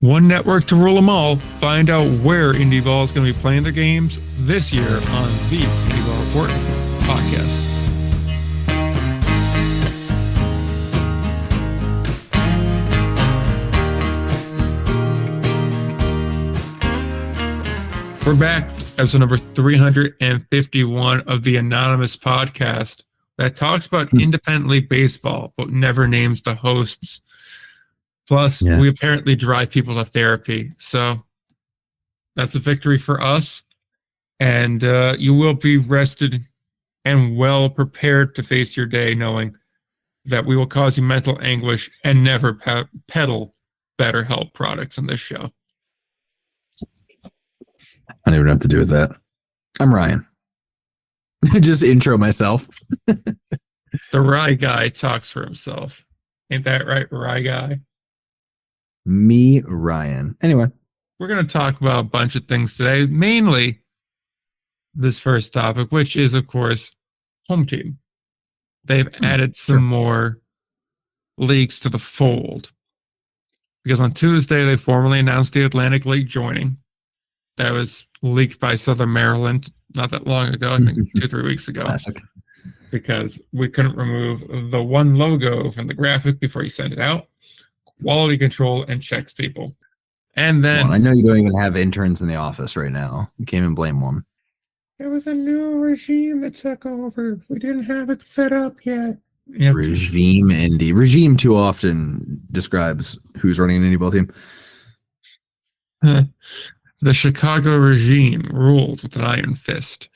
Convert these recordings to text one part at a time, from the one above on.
One network to rule them all. Find out where Indy Ball is going to be playing their games this year on the Indy Ball Report podcast. We're back. Episode number 351 of the Anonymous podcast that talks about independent league baseball, but never names the hosts. Plus, we apparently drive people to therapy. So that's a victory for us. And you will be rested and well prepared to face your day, knowing that we will cause you mental anguish and never peddle BetterHelp products on this show. I don't even have to do with that. I'm Ryan. Just intro myself. The Rye Guy talks for himself. Ain't that right, Rye Guy? Me, Ryan. Anyway. We're going to talk about a bunch of things today. Mainly this first topic, which is, of course, home team. They've added some more leagues to the fold. Because on Tuesday, they formally announced the Atlantic League joining. That was leaked by Southern Maryland not that long ago, I think 2-3 weeks ago. Classic. Because we couldn't remove the one logo from the graphic before you send it out. Quality control and checks people. And then... Well, I know you don't even have interns in the office right now. You can't even blame one. There was a new regime that took over. We didn't have it set up yet. Regime Indy. Regime too often describes who's running an Indy Ball team. The Chicago regime ruled with an iron fist.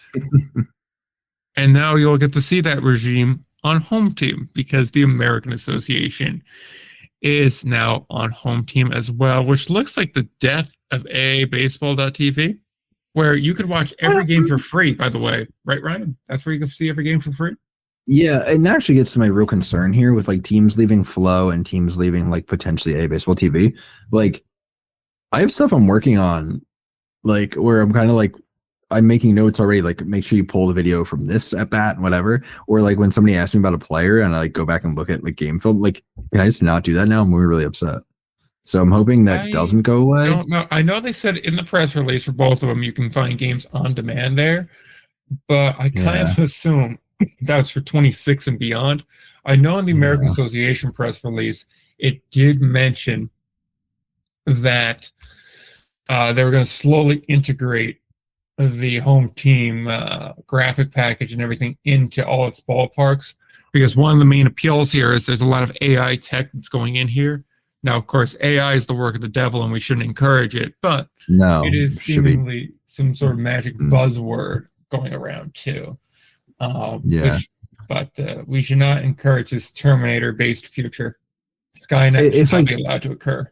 And now you'll get to see that regime on home team because the American Association is now on home team as well, which looks like the death of AABaseball.tv, where you could watch every game for free, by the way. Right, Ryan? That's where you can see every game for free? Yeah, and that actually gets to my real concern here with like teams leaving Flow and teams leaving like potentially AABaseball.tv. Like, I have stuff I'm working on like where I'm kind of like I'm making notes already, like make sure you pull the video from this at bat and whatever, or like when somebody asks me about a player and I like go back and look at like game film, like can I just not do that now? I'm really upset. So I'm hoping that doesn't go away. Don't know. I know they said in the press release for both of them you can find games on demand there, but I kind of assume that's for 26 and beyond. I know in the American Association press release it did mention that they were going to slowly integrate the home team graphic package and everything into all its ballparks, because one of the main appeals here is there's a lot of AI tech that's going in here. Now, of course, AI is the work of the devil and we shouldn't encourage it, but it is seemingly some sort of magic buzzword going around too. But we should not encourage this Terminator-based future. Skynet should not be allowed to occur.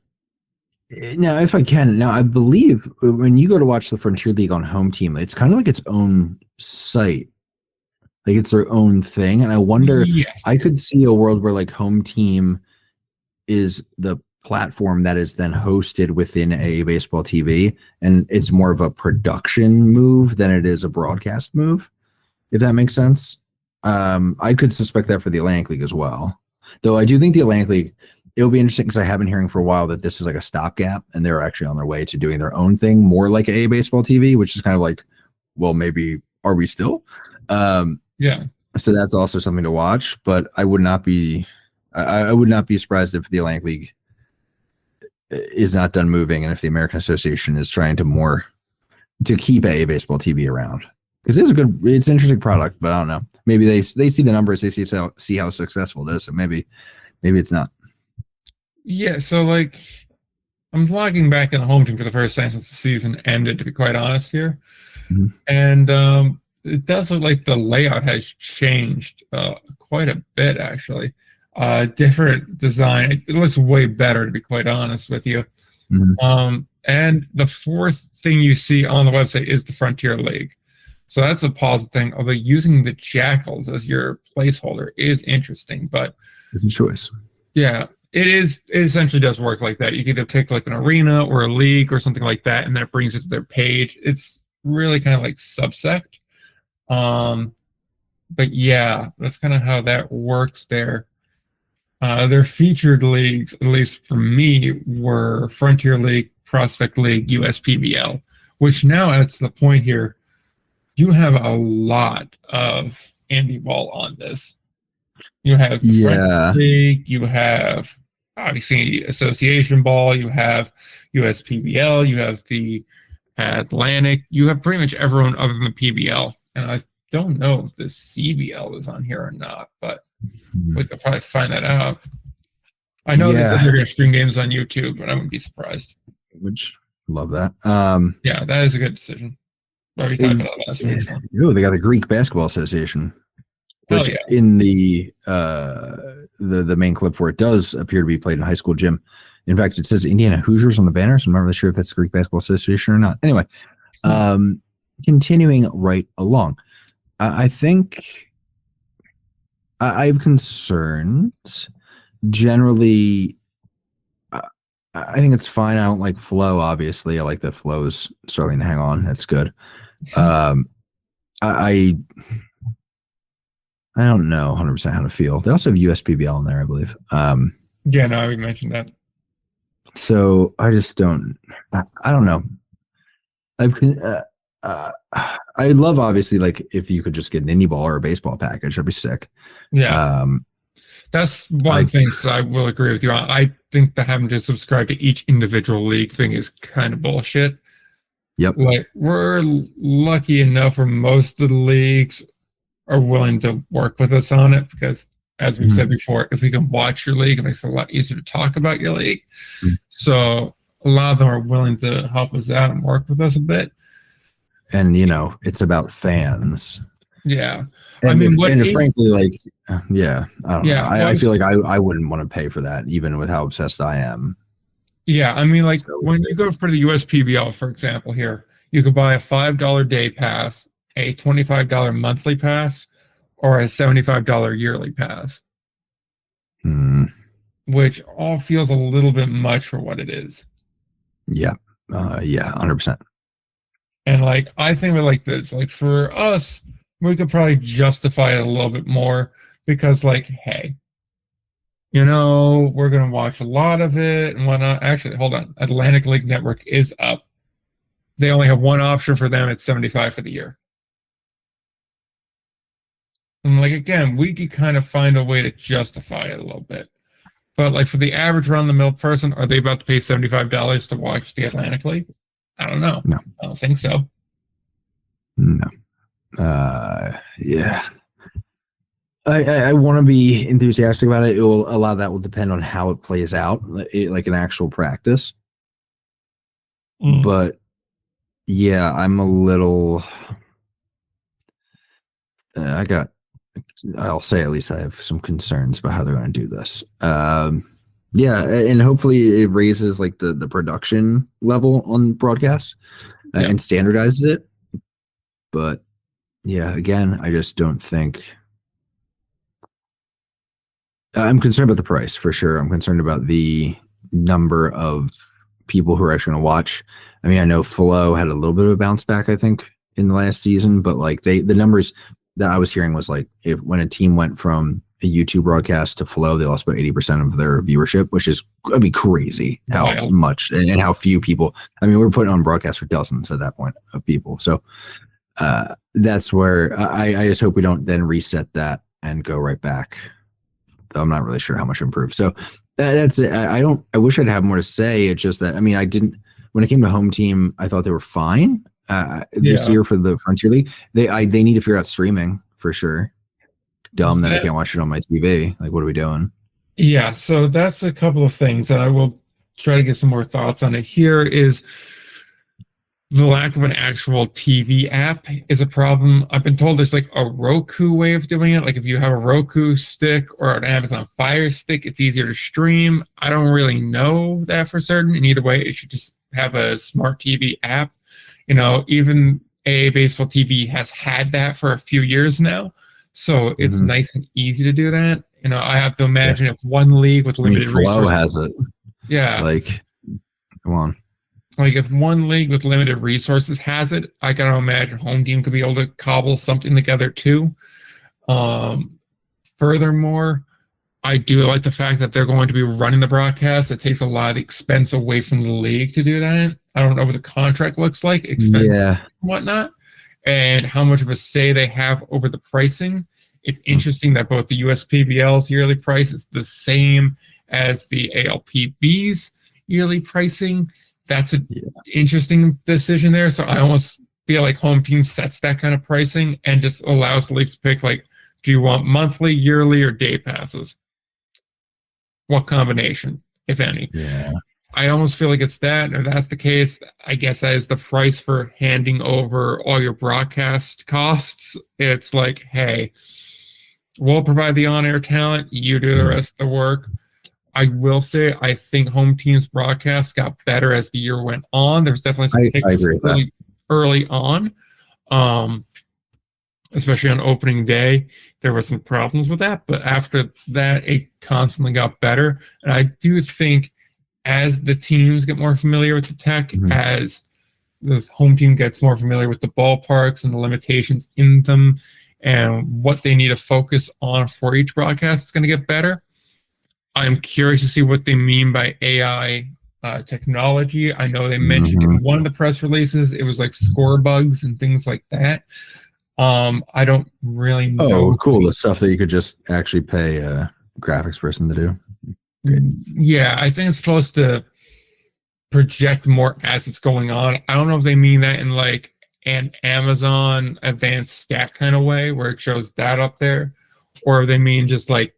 Now, if I can, I believe when you go to watch the Frontier League on home team, it's kind of like its own site. Like it's their own thing. And I wonder, I could see a world where like home team is the platform that is then hosted within AABaseball.tv. And it's more of a production move than it is a broadcast move, if that makes sense. I could suspect that for the Atlantic League as well. Though I do think the Atlantic League, it'll be interesting because I have been hearing for a while that this is like a stopgap and they're actually on their way to doing their own thing, more like AABaseball.tv, which is kind of like, well, maybe are we still? So that's also something to watch, but I would not be surprised if the Atlantic League is not done moving and if the American Association is trying to keep AABaseball.tv around. Because it's an interesting product, but I don't know. Maybe they see the numbers, they see how successful it is, so maybe it's not. Yeah, so like I'm logging back in the home team for the first time since the season ended, to be quite honest here. And it does look like the layout has changed quite a bit, actually. Different design. It looks way better, to be quite honest with you. And the fourth thing you see on the website is the Frontier League. So that's a positive thing, although using the Jackals as your placeholder is interesting, but it's a choice. Yeah. It essentially does work like that. You can either pick like an arena or a league or something like that, and then it brings it to their page. It's really kind of like Subsect. But yeah, that's kind of how that works there. Their featured leagues, at least for me, were Frontier League, Prospect League, USPBL, which now it's the point here. You have a lot of Indy Ball on this. You have the Frontier League, you have obviously Association Ball, you have USPBL, you have the Atlantic, you have pretty much everyone other than the PBL. And I don't know if the CBL is on here or not, but we could probably find that out. I know they said they're going to stream games on YouTube, but I wouldn't be surprised. Which, love that. Yeah, that is a good decision. We talked about last week. So. They got the Greek Basketball Association, which in the main clip for it does appear to be played in a high school gym. In fact, it says Indiana Hoosiers on the banner, so I'm not really sure if that's the Greek Basketball Association or not. Anyway, continuing right along. I think I have concerns. Generally, I think it's fine. I don't like flow, obviously. I like that flow's starting to hang on. That's good. I don't know 100% how to feel. They also have USPBL in there, I believe. Yeah, no, we mentioned that. So I just don't. I don't know. I love, obviously, like if you could just get an Indy Ball or a baseball package, that'd be sick. Yeah. That's one thing I will agree with you on. I think that having to subscribe to each individual league thing is kind of bullshit. Yep. Like, we're lucky enough where most of the leagues are willing to work with us on it because, as we've said before, if we can watch your league, it makes it a lot easier to talk about your league. So a lot of them are willing to help us out and work with us a bit. And, it's about fans. Yeah. And frankly, like, I don't know. I feel like I wouldn't want to pay for that, even with how obsessed I am. Yeah. I mean, like, when you go for the USPBL, for example, here, you could buy a $5 day pass, a $25 monthly pass, or a $75 yearly pass. Which all feels a little bit much for what it is. Yeah. 100%. And, like, I think of it like this. Like, for us, we could probably justify it a little bit more because, like, hey, we're going to watch a lot of it and whatnot. Actually, hold on. Atlantic League Network is up. They only have one option for them. It's $75 for the year. And, like, again, we could kind of find a way to justify it a little bit. But, like, for the average run-of-the-mill person, are they about to pay $75 to watch the Atlantic League? I don't know. No. I don't think so. No. Yeah. I want to be enthusiastic about it. A lot of that will depend on how it plays out, like an actual practice. But, yeah, I'm a little... I'll say at least I have some concerns about how they're going to do this. Yeah, and hopefully it raises like the production level on broadcast and standardizes it. But yeah, again, I just don't think I'm concerned about the price for sure. I'm concerned about the number of people who are actually going to watch. I mean, I know Flow had a little bit of a bounce back, I think, in the last season, but like the numbers that I was hearing was like when a team went from a YouTube broadcast to Flow, they lost about 80% of their viewership, which is, I mean, crazy how much and how few people. I mean, we're putting on broadcast for dozens at that point of people. So that's where I just hope we don't then reset that and go right back. I'm not really sure how much improved. So that's it. I wish I'd have more to say. It's just that, I mean, when it came to home team, I thought they were fine this year for the Frontier League. They need to figure out streaming for sure. Dumb that I can't watch it on my TV. Like, what are we doing? Yeah, so that's a couple of things, and I will try to get some more thoughts on it. Here is the lack of an actual TV app is a problem. I've been told there's like a Roku way of doing it. Like if you have a Roku stick or an Amazon Fire Stick, it's easier to stream. I don't really know that for certain. And either way, it should just have a smart TV app. Even AA Baseball TV has had that for a few years now. So it's nice and easy to do that. I have to imagine if one league with limited resources. Flow has it. Yeah. Like, come on. Like if one league with limited resources has it, I can imagine home team could be able to cobble something together too. Furthermore, I do like the fact that they're going to be running the broadcast. It takes a lot of the expense away from the league to do that. I don't know what the contract looks like, expense and whatnot, and how much of a say they have over the pricing. It's interesting that both the USPBL's yearly price is the same as the ALPB's yearly pricing. That's an interesting decision there. So I almost feel like home team sets that kind of pricing and just allows the leagues to pick, like, do you want monthly, yearly, or day passes? What combination, if any? Yeah. I almost feel like it's that. And if that's the case, I guess that is the price for handing over all your broadcast costs. It's like, hey, we'll provide the on-air talent. You do the rest of the work. I will say, I think home team's broadcasts got better as the year went on. There's definitely some hiccups early on, especially on opening day. There were some problems with that, but after that, it constantly got better. And I do think as the teams get more familiar with the tech, as the home team gets more familiar with the ballparks and the limitations in them and what they need to focus on for each broadcast, it's going to get better. I'm curious to see what they mean by AI technology. I know they mentioned in one of the press releases, it was like score bugs and things like that. I don't really know. Oh, cool. The stuff that you could just actually pay a graphics person to do. Good. Yeah, I think it's supposed to project more as it's going on. I don't know if they mean that in like an Amazon advanced stat kind of way where it shows that up there, or if they mean just like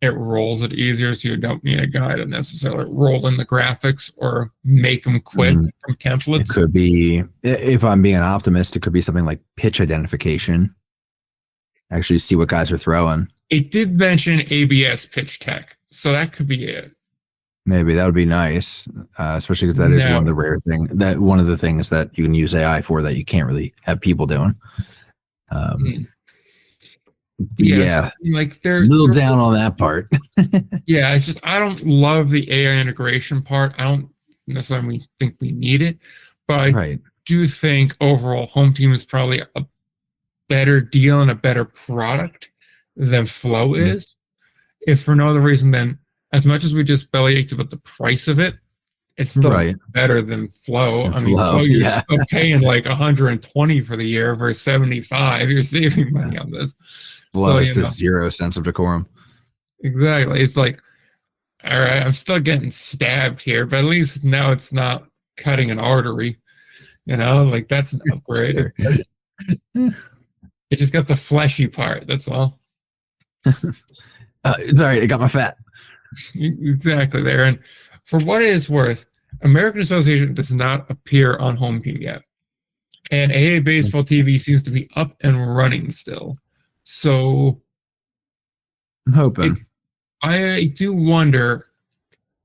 it rolls it easier so you don't need a guy to necessarily roll in the graphics or make them quick from templates. It could be, if I'm being an optimist, it could be something like pitch identification. Actually see what guys are throwing. It did mention ABS pitch tech, so that could be it. Maybe that would be nice, especially because that is one of the rare things, that one of the things that you can use AI for that you can't really have people doing. Like they're a little down on that part. Yeah, it's just I don't love the AI integration part. I don't necessarily think we need it, but I do think overall home team is probably a better deal and a better product than Flow is. If for no other reason than, as much as we just bellyached about the price of it, it's still better than Flow. I mean, Flow, you're still paying like 120 for the year versus 75. You're saving money on this. Well, it's the 0 sense of decorum. Exactly. It's like, all right, I'm still getting stabbed here, but at least now it's not cutting an artery. You know, like that's an upgrade. It just got the fleshy part. That's all. Sorry, it got my fat. Exactly there. And for what it is worth, American Association does not appear on home team yet. And AA Baseball TV seems to be up and running still. So I'm hoping. I do wonder,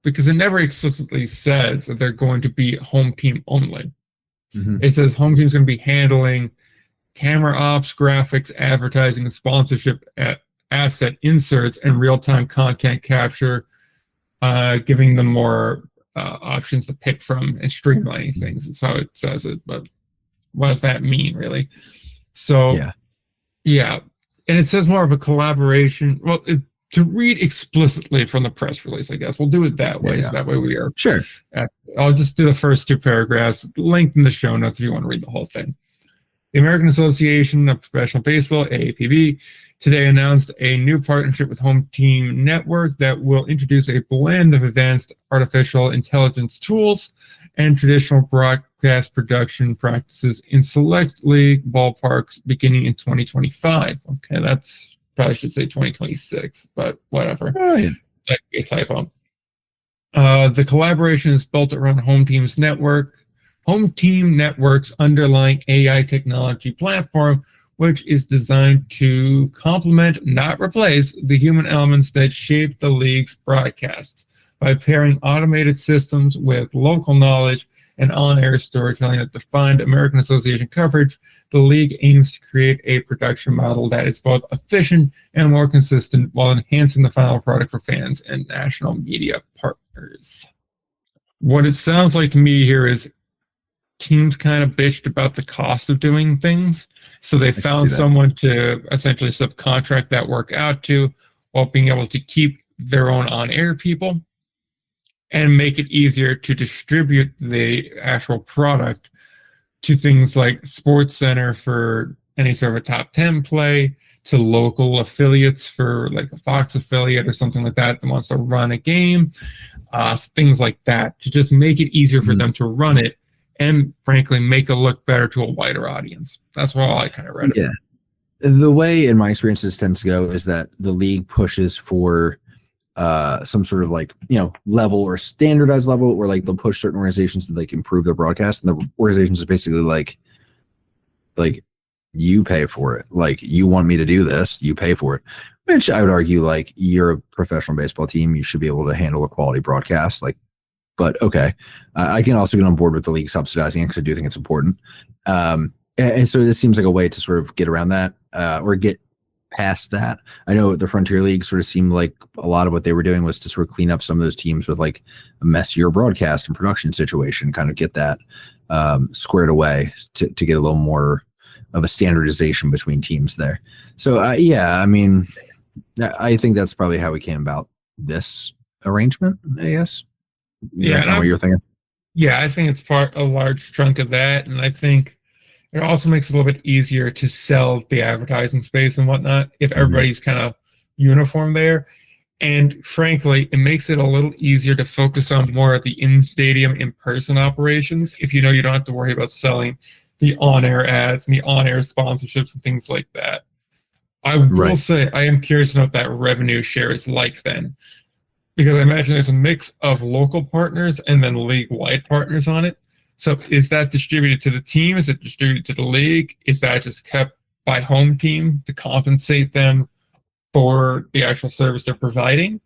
because it never explicitly says that they're going to be home team only. It says home team's going to be handling camera ops, graphics, advertising, and sponsorship asset inserts and real-time content capture, giving them more options to pick from and streamlining things. That's how it says it, but what does that mean, really? So, yeah. And it says more of a collaboration. Well, to read explicitly from the press release, I guess. We'll do it that way, so that way we are. Sure. I'll just do the first two paragraphs, linked in the show notes if you want to read the whole thing. The American Association of Professional Baseball, AAPB, today announced a new partnership with Home Team Network that will introduce a blend of advanced artificial intelligence tools and traditional broadcast production practices in select league ballparks beginning in 2025. Okay, that's probably should say 2026, but whatever. That's a typo. The collaboration is built around Home Team's network. Home Team Network's underlying AI technology platform, which is designed to complement, not replace, the human elements that shape the league's broadcasts. By pairing automated systems with local knowledge and on-air storytelling that defined American Association coverage, the league aims to create a production model that is both efficient and more consistent while enhancing the final product for fans and national media partners. What it sounds like to me here is teams kind of bitched about the cost of doing things, so they found someone to essentially subcontract that work out to, while being able to keep their own on-air people and make it easier to distribute the actual product to things like Sports Center for any sort of a top 10 play, to local affiliates for like a Fox affiliate or something like that that wants to run a game, things like that, to just make it easier for them to run it and frankly make it look better to a wider audience. That's all I kind of read. Yeah. The way in my experience this tends to go is that the league pushes for some sort of like, level or standardized level, or like they'll push certain organizations to like improve their broadcast, and the organizations is basically like you pay for it. Like, you want me to do this, you pay for it. Which I would argue, like, you're a professional baseball team, you should be able to handle a quality broadcast. Like, but okay, I can also get on board with the league subsidizing it because I do think it's important. And so this seems like a way to sort of get around that, or get past that. I know the Frontier League sort of seemed like a lot of what they were doing was to sort of clean up some of those teams with like a messier broadcast and production situation, kind of get that squared away to get a little more of a standardization between teams there. So yeah, I mean, I think that's probably how we came about this arrangement, I guess. Yeah, kind of what you're thinking. Yeah, I think it's a large chunk of that, and I think it also makes it a little bit easier to sell the advertising space and whatnot if everybody's kind of uniform there. And frankly, it makes it a little easier to focus on more of the in-stadium, in-person operations if you know you don't have to worry about selling the on-air ads and the on-air sponsorships and things like that. I will say I am curious to know what that revenue share is like then, because I imagine there's a mix of local partners and then league-wide partners on it. So is that distributed to the team? Is it distributed to the league? Is that just kept by home team to compensate them for the actual service they're providing?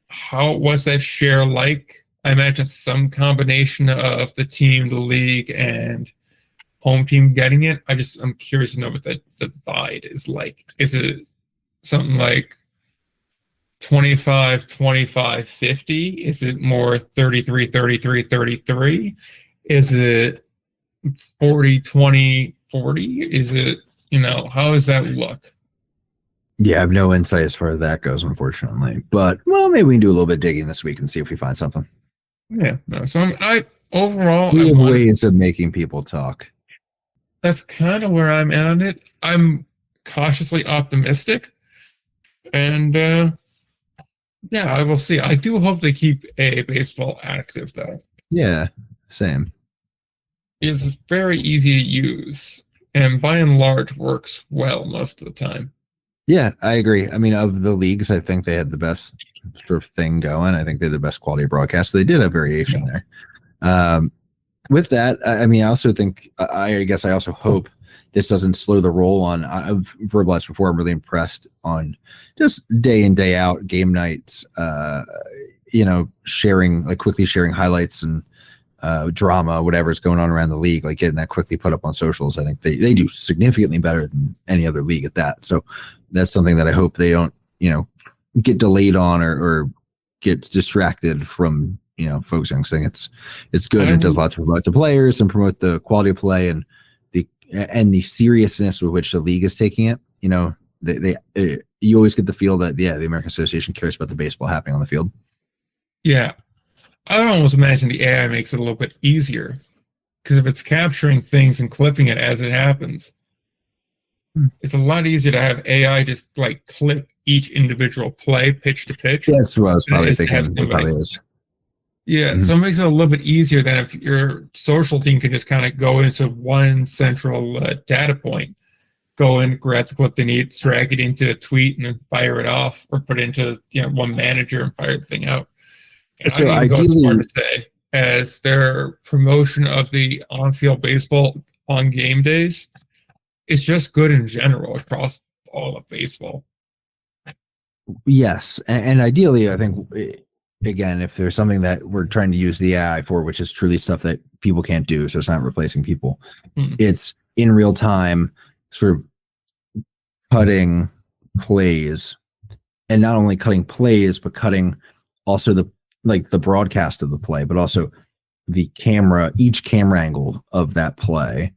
How was that share like? I imagine some combination of the team, the league, and home team getting it. I'm curious to know what the divide is like. Is it something like 25, 25, 50? Is it more 33, 33, 33? Is it 40, 20, 40? Is it, how does that look? Yeah, I have no insight as far as that goes, unfortunately. But, well, maybe we can do a little bit of digging this week and see if we find something. Yeah. No, so overall, we have ways of making people talk. That's kind of where I'm at on it. I'm cautiously optimistic. And, yeah, I will see. I do hope they keep a baseball active, though. Yeah, same. It's very easy to use, and by and large works well most of the time. Yeah, I agree. I mean, of the leagues, I think they had the best sort of thing going. I think they had the best quality of broadcast. So they did have variation there. With that, I mean, I also think, I guess I also hope this doesn't slow the roll on. I've verbalized before, I'm really impressed on just day in, day out game nights, quickly sharing highlights and drama, whatever's going on around the league, like getting that quickly put up on socials. I think they do significantly better than any other league at that. So that's something that I hope they don't, get delayed on or get distracted from, focusing on. Saying it's good. And it does a lot to promote the players and promote the quality of play and the seriousness with which the league is taking it. You always get the feel that, the American Association cares about the baseball happening on the field. Yeah. I would almost imagine the AI makes it a little bit easier, because if it's capturing things and clipping it as it happens, it's a lot easier to have AI just like clip each individual play pitch to pitch. That's what I was probably thinking. It probably is. Yeah, so it makes it a little bit easier than if your social team can just kind of go into one central data point, go and grab the clip they need, drag it into a tweet, and then fire it off, or put it into one manager and fire the thing out. And so I go as far to say, as their promotion of the on-field baseball on game days, it's just good in general across all of baseball. Yes, and ideally, I think, again, if there's something that we're trying to use the AI for, which is truly stuff that people can't do, so it's not replacing people, it's in real time, sort of cutting plays, and not only cutting plays, but cutting also the broadcast of the play, but also each camera angle of that play,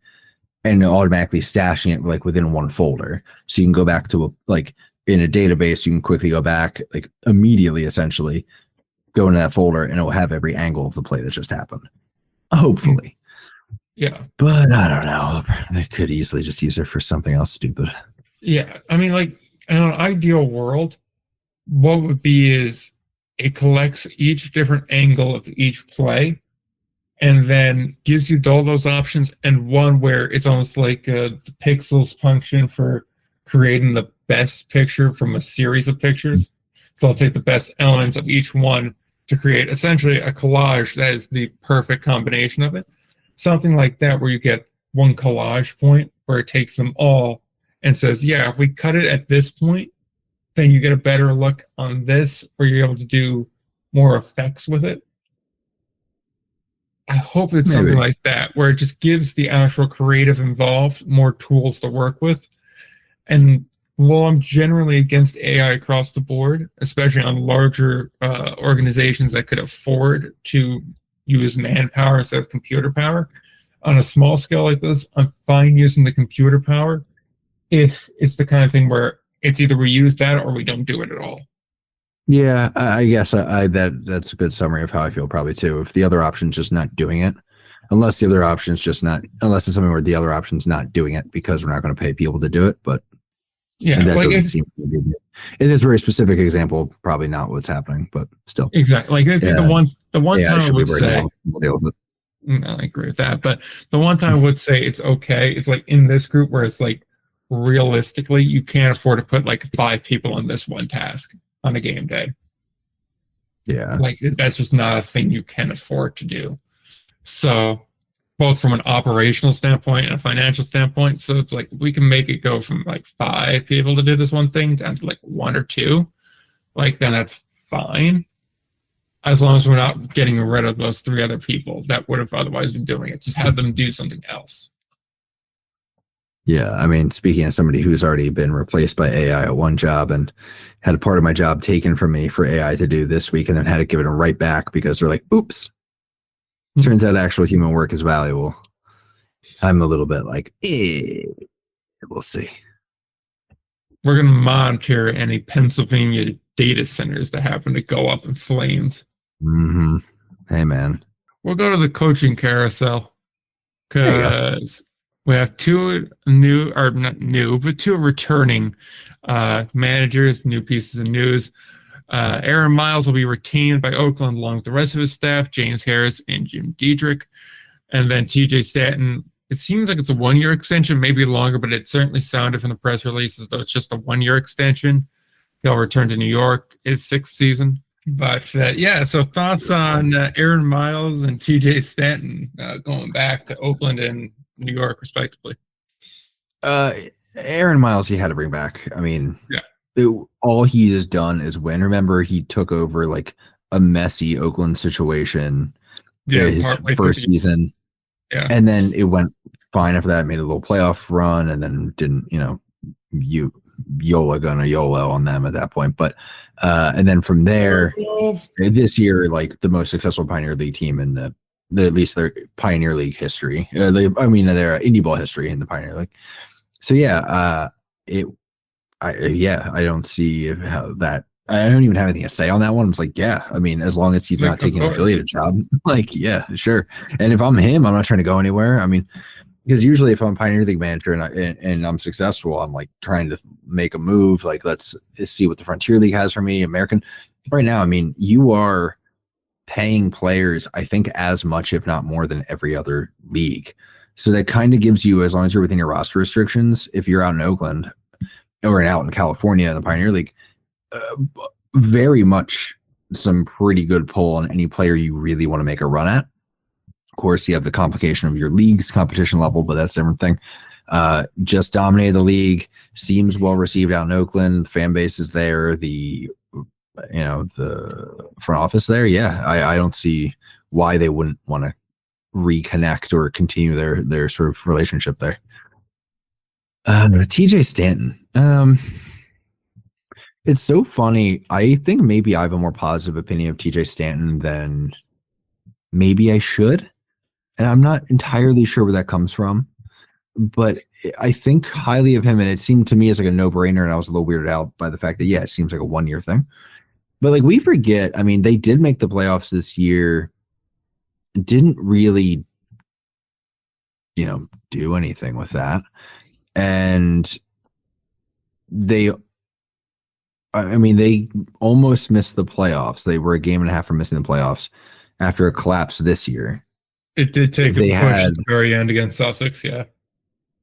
and automatically stashing it like within one folder. So you can go back to in a database, you can quickly go back, like immediately, essentially go into that folder, and it will have every angle of the play that just happened. Hopefully. Yeah. But I don't know. They could easily just use it for something else stupid. Yeah. I mean, like, in an ideal world, what would be is it collects each different angle of each play and then gives you all those options, and one where it's almost like the pixels function for creating the best picture from a series of pictures. So I'll take the best elements of each one to create essentially a collage that is the perfect combination of it. Something like that, where you get one collage point where it takes them all and says, yeah, if we cut it at this point, then you get a better look on this, where you're able to do more effects with it. I hope it's something like that, where it just gives the actual creative involved more tools to work with. And while I'm generally against AI across the board, especially on larger organizations that could afford to use manpower instead of computer power, on a small scale like this, I'm fine using the computer power if it's the kind of thing where it's either we use that or we don't do it at all. Yeah, I guess that's a good summary of how I feel probably too. If the other option's just not doing it, unless it's something where the other option's not doing it because we're not going to pay people to do it. But yeah, that like doesn't seem to be in this very specific example, probably not what's happening, but still. Exactly. Like the one time I would say, deal with it. I agree with that. But the one time I would say it's okay, it's like in this group where it's like realistically you can't afford to put like 5 people on this one task on a game day. Yeah. Like that's just not a thing you can afford to do. So both from an operational standpoint and a financial standpoint. So it's like we can make it go from like 5 people to do this one thing down to like 1 or 2. Like then that's fine. As long as we're not getting rid of those 3 other people that would have otherwise been doing it. Just have them do something else. Yeah, I mean, speaking as somebody who's already been replaced by AI at one job and had a part of my job taken from me for AI to do this week and then had to give it right back because they're like, oops. Turns out actual human work is valuable. I'm a little bit like, we'll see. We're going to monitor any Pennsylvania data centers that happen to go up in flames. Mm-hmm. Hey, man. We'll go to the coaching carousel because we have 2 new, or not new, but 2 returning managers, new pieces of news. Aaron Miles will be retained by Oakland along with the rest of his staff, James Harris and Jim Diedrich. And then TJ Stanton, it seems like it's a 1-year extension, maybe longer, but it certainly sounded from the press release as though it's just a 1-year extension. He'll return to New York, his 6th season. But so thoughts on Aaron Miles and TJ Stanton going back to Oakland and New York, respectively? Aaron Miles, he had to bring back. I mean, all he has done is win. Remember, he took over like a messy Oakland situation. His first season. Yeah. And then it went fine after that, made a little playoff run, and then didn't, YOLO on them at that point. But and then from there, this year, like the most successful Pioneer League team in the at least their Pioneer League history. Their Indy Ball history in the Pioneer League. So I don't see how that. I don't even have anything to say on that one. I'm just like, as long as he's not taking an affiliated job, sure. And if I'm him, I'm not trying to go anywhere. I mean, because usually if I'm Pioneer League manager and I'm successful, I'm like trying to make a move. Like, let's see what the Frontier League has for me. American right now. I mean, you are paying players, I think, as much, if not more, than every other league. So that kind of gives you, as long as you're within your roster restrictions, if you're out in Oakland or out in California in the Pioneer League, very much some pretty good pull on any player you really want to make a run at. Of course, you have the complication of your league's competition level, but that's a different thing. Just dominated the league, seems well received out in Oakland. The fan base is there. The front office there. Yeah, I don't see why they wouldn't want to reconnect or continue their sort of relationship there. TJ Stanton. It's so funny. I think maybe I have a more positive opinion of TJ Stanton than maybe I should. And I'm not entirely sure where that comes from. but I think highly of him, and it seemed to me as like a no-brainer, and I was a little weirded out by the fact that it seems like a 1 year thing. But like we forget, I mean, they did make the playoffs this year, didn't really, do anything with that, and they almost missed the playoffs. They were a game and a half from missing the playoffs after a collapse this year. It did take a push at the very end against Sussex, yeah.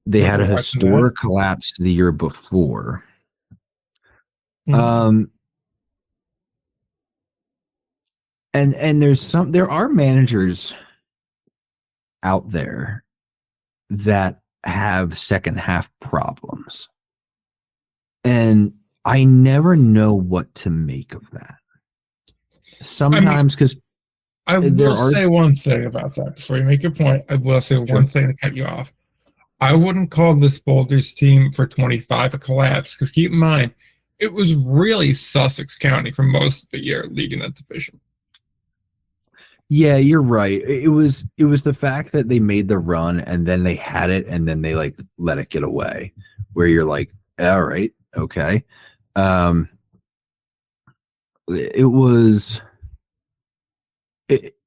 They had a historic collapse the year before. And there are managers out there that have second half problems. And I never know what to make of that. Sometimes, because I will say one thing about that before you make your point. I will say one thing to cut you off. I wouldn't call this Boulders team for 25 a collapse, because keep in mind, it was really Sussex County for most of the year leading that division. Yeah, you're right. It was the fact that they made the run and then they had it and then they like let it get away, where you're like, all right, okay.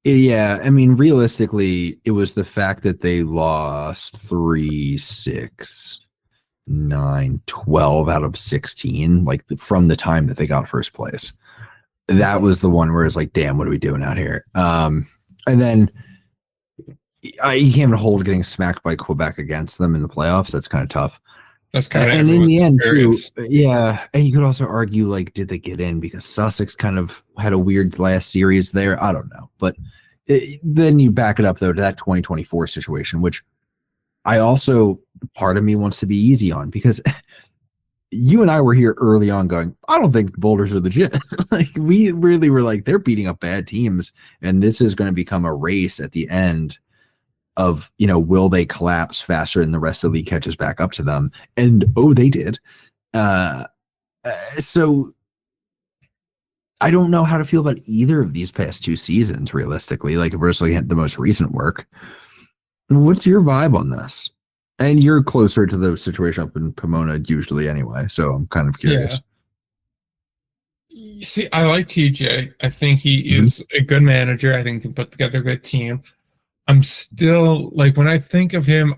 Yeah, I mean, realistically, it was the fact that they lost 3, 6, 9, 12 out of 16, like from the time that they got first place. That was the one where it's like, damn, what are we doing out here? And then you can't even hold getting smacked by Quebec against them in the playoffs. That's kind of tough. That's kind of, and in the end, too, yeah. And you could also argue, like, did they get in because Sussex kind of had a weird last series there? I don't know. But then you back it up, though, to that 2024 situation, which I also, part of me wants to be easy on, because you and I were here early on going, I don't think the Boulders are legit. Like, we really were like, they're beating up bad teams, and this is going to become a race at the end of, will they collapse faster than the rest of the league catches back up to them? And they did. So I don't know how to feel about either of these past 2 seasons, realistically, like versus the most recent work. What's your vibe on this? And you're closer to the situation up in Pomona usually anyway, so I'm kind of curious. Yeah. See, I like TJ. I think he is a good manager. I think he can put together a good team. I'm still, like, when I think of him,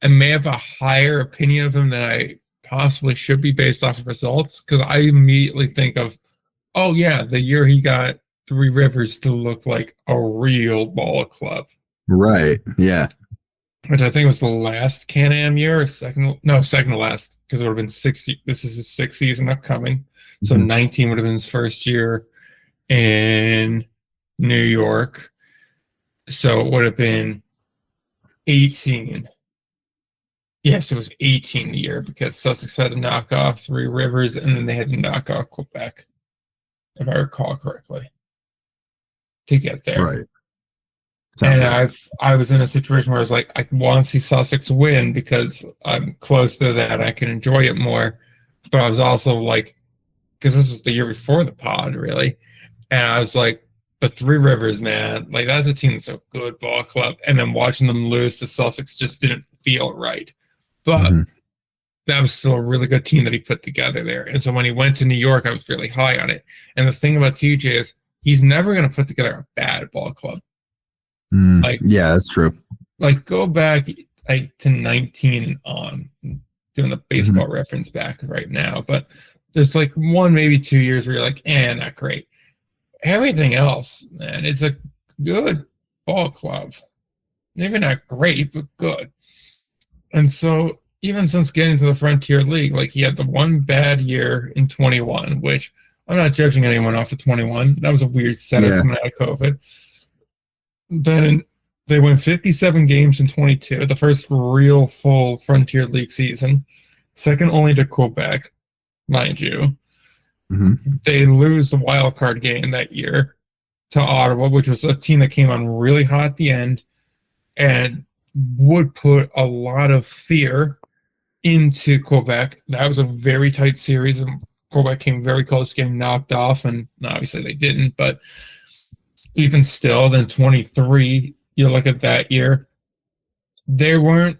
I may have a higher opinion of him than I possibly should be based off of results, because I immediately think of, oh yeah, the year he got Three Rivers to look like a real ball club. Right, yeah. Which I think was the last Can-Am year, or second to last, because it would have been 6. This is his 6th season upcoming. So 19 would have been his first year in New York. So it would have been 18. Yes, it was 18 the year, because Sussex had to knock off Three Rivers, and then they had to knock off Quebec, if I recall correctly, to get there. Right. And I was in a situation where I was like, I want to see Sussex win because I'm close to that. I can enjoy it more. But I was also like, because this was the year before the pod, really. And I was like, but Three Rivers, man, like, that's a team that's a good ball club. And then watching them lose to Sussex just didn't feel right. But that was still a really good team that he put together there. And so when he went to New York, I was really high on it. And the thing about TJ is he's never going to put together a bad ball club. Yeah, that's true. Like, go back to 19 and on, I'm doing the baseball reference back right now, but there's like 1, maybe 2 years where you're like, not great. Everything else, man, it's a good ball club. Maybe not great, but good. And so even since getting to the Frontier League, like, he had the one bad year in 21, which I'm not judging anyone off of 21. That was a weird setup coming out of COVID. Then they won 57 games in 22, the first real full Frontier League season, second only to Quebec, mind you. They lose the wild card game that year to Ottawa, which was a team that came on really hot at the end and would put a lot of fear into Quebec. That was a very tight series, and Quebec came very close to getting knocked off, and obviously they didn't, but even still, then 23, you look at that year, they weren't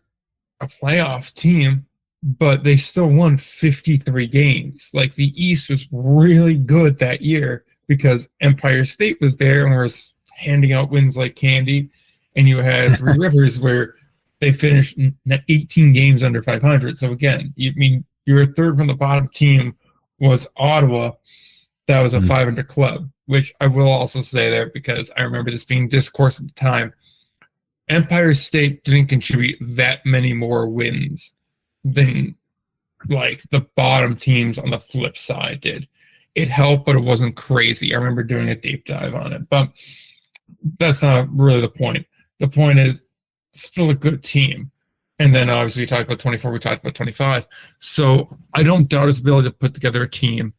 a playoff team, but they still won 53 games. Like, the East was really good that year because Empire State was there and was handing out wins like candy. And you had Three Rivers where they finished 18 games under 500. So again, your third from the bottom team was Ottawa. That was a 500 club, which I will also say there because I remember this being discourse at the time. Empire State didn't contribute that many more wins than like the bottom teams on the flip side did. It helped, but it wasn't crazy. I remember doing a deep dive on it, but that's not really the point. The point is still a good team. And then obviously we talked about 24, we talked about 25. So I don't doubt his ability to put together a team.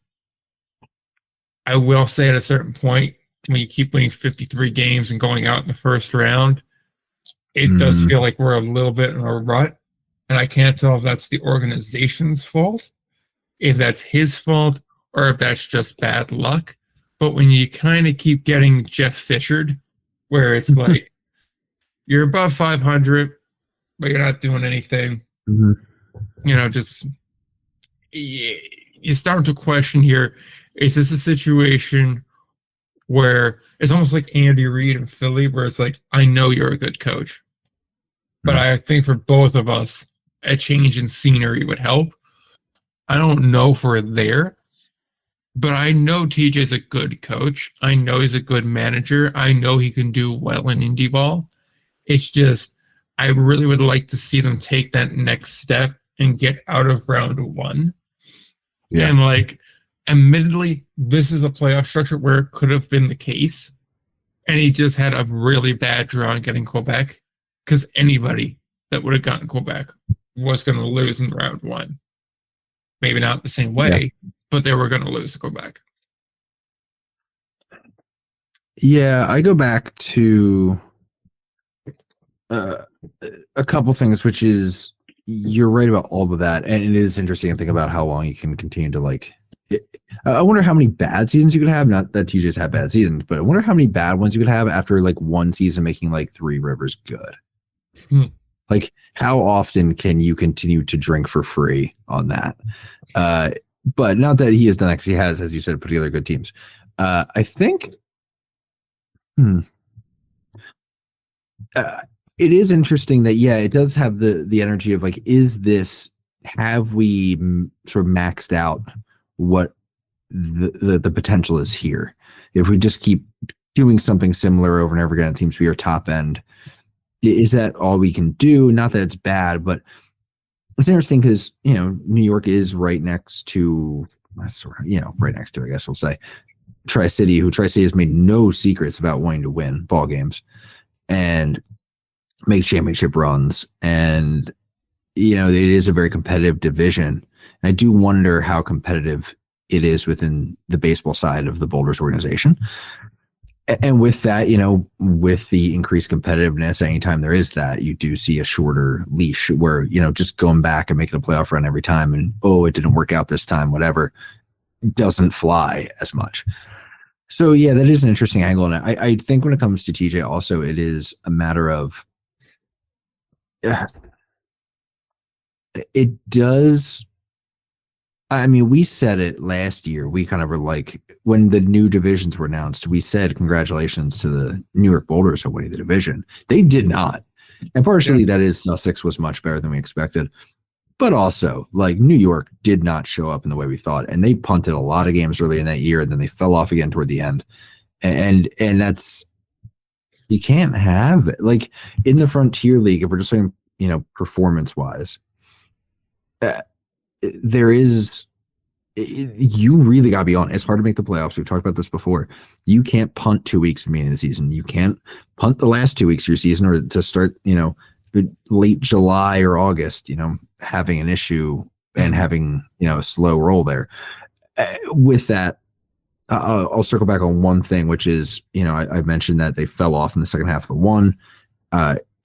I will say at a certain point, when you keep winning 53 games and going out in the first round, it does feel like we're a little bit in a rut. And I can't tell if that's the organization's fault, if that's his fault, or if that's just bad luck. But when you kind of keep getting Jeff Fishered, where it's like, you're above 500, but you're not doing anything, just you're starting to question here, is this a situation where it's almost like Andy Reid in Philly, where it's like, I know you're a good coach, but I think for both of us, a change in scenery would help. I don't know if we're there, but I know TJ's a good coach. I know he's a good manager. I know he can do well in Indy Ball. It's just, I really would like to see them take that next step and get out of round one. Yeah. And like, admittedly, this is a playoff structure where it could have been the case. And he just had a really bad draw on getting Quebec, because anybody that would have gotten Quebec was going to lose in round one. Maybe not the same way, but they were going to lose to Quebec. Yeah, I go back to a couple things, which is, you're right about all of that. And it is interesting to think about how long you can continue to like, I wonder how many bad seasons you could have. Not that TJ's had bad seasons, but I wonder how many bad ones you could have after like one season making like Three Rivers good. Like, how often can you continue to drink for free on that? But not that he has done, actually has, as you said, put together good teams. I think it is interesting that, it does have the energy of like, have we sort of maxed out what the potential is here? If we just keep doing something similar over and over again, it seems to be our top end. Is that all we can do? Not that it's bad, but it's interesting because, New York is right next to, I guess we'll say, Tri-City, who Tri-City has made no secrets about wanting to win ball games and make championship runs. And, it is a very competitive division. And I do wonder how competitive it is within the baseball side of the Boulders organization. And with that, with the increased competitiveness, anytime there is that, you do see a shorter leash where, just going back and making a playoff run every time and, it didn't work out this time, whatever, doesn't fly as much. So, that is an interesting angle. And I think when it comes to TJ also, it is a matter of, it does. I mean, we said it last year. We kind of were like, when the new divisions were announced, we said, congratulations to the New York Boulders for winning the division. They did not. And partially that is Sussex was much better than we expected. But also, like, New York did not show up in the way we thought. And they punted a lot of games early in that year, and then they fell off again toward the end. And that's, you can't have it. Like, in the Frontier League, if we're just saying, performance-wise, there is, you really got to be on. It's hard to make the playoffs. We've talked about this before. You can't punt 2 weeks at the beginning of the season. You can't punt the last 2 weeks of your season, or to start, late July or August, having an issue and having, a slow roll there. With that, I'll circle back on one thing, which is, I mentioned that they fell off in the second half of the one.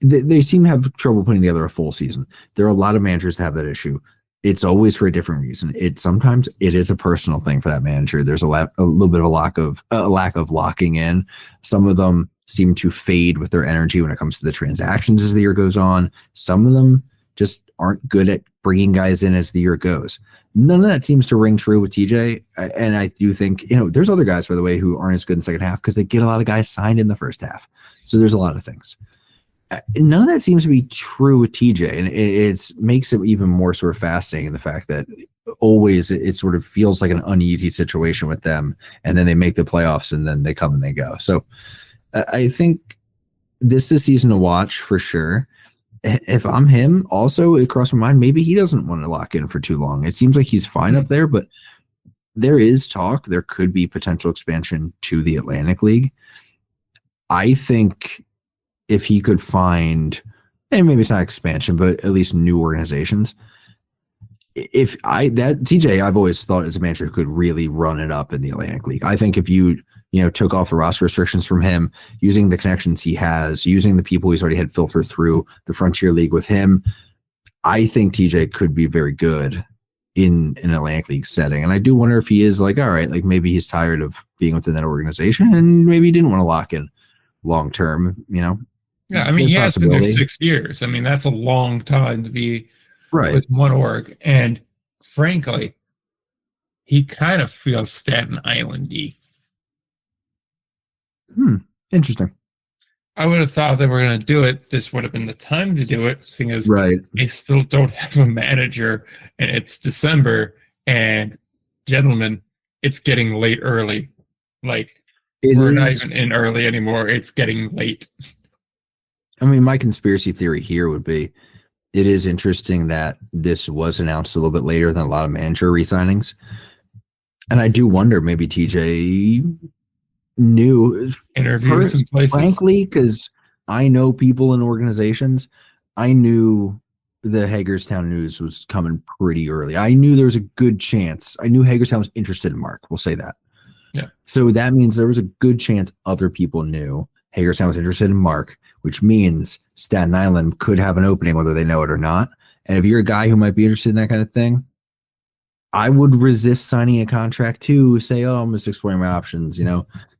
They seem to have trouble putting together a full season. There are a lot of managers that have that issue. It's always for a different reason. Sometimes it is a personal thing for that manager. There's a little bit of a lack of locking in. Some of them seem to fade with their energy when it comes to the transactions as the year goes on. Some of them just aren't good at bringing guys in as the year goes. None of that seems to ring true with TJ. And I do think, there's other guys, by the way, who aren't as good in the second half because they get a lot of guys signed in the first half. So there's a lot of things. None of that seems to be true with TJ. And it makes it even more sort of fascinating in the fact that always it sort of feels like an uneasy situation with them. And then they make the playoffs and then they come and they go. So I think this is a season to watch for sure. If I'm him, also it crossed my mind, maybe he doesn't want to lock in for too long. It seems like he's fine up there, but there is talk. There could be potential expansion to the Atlantic League. I think if he could find, and maybe it's not expansion, but at least new organizations. TJ, I've always thought as a manager who could really run it up in the Atlantic League. I think if you took off the roster restrictions from him, using the connections he has, using the people he's already had filter through the Frontier League with him, I think TJ could be very good in an Atlantic League setting. And I do wonder if he is like, all right, like maybe he's tired of being within that organization and maybe he didn't want to lock in long term, Yeah, I mean, he has been there 6 years. I mean, that's a long time to be with one org. And frankly, he kind of feels Staten Island-y. Interesting. I would have thought if they were going to do it, this would have been the time to do it, seeing as they still don't have a manager and it's December. And gentlemen, it's getting late early. Like, we're not even in early anymore. It's getting late. I mean, my conspiracy theory here would be it is interesting that this was announced a little bit later than a lot of manager re-signings. And I do wonder maybe TJ knew interviews in places. Frankly, because I know people in organizations, I knew the Hagerstown news was coming pretty early. I knew there was a good chance. I knew Hagerstown was interested in Mark. We'll say that. Yeah. So that means there was a good chance other people knew Hagerstown was interested in Mark, which means Staten Island could have an opening, whether they know it or not. And if you're a guy who might be interested in that kind of thing, I would resist signing a contract too. Say, oh, I'm just exploring my options.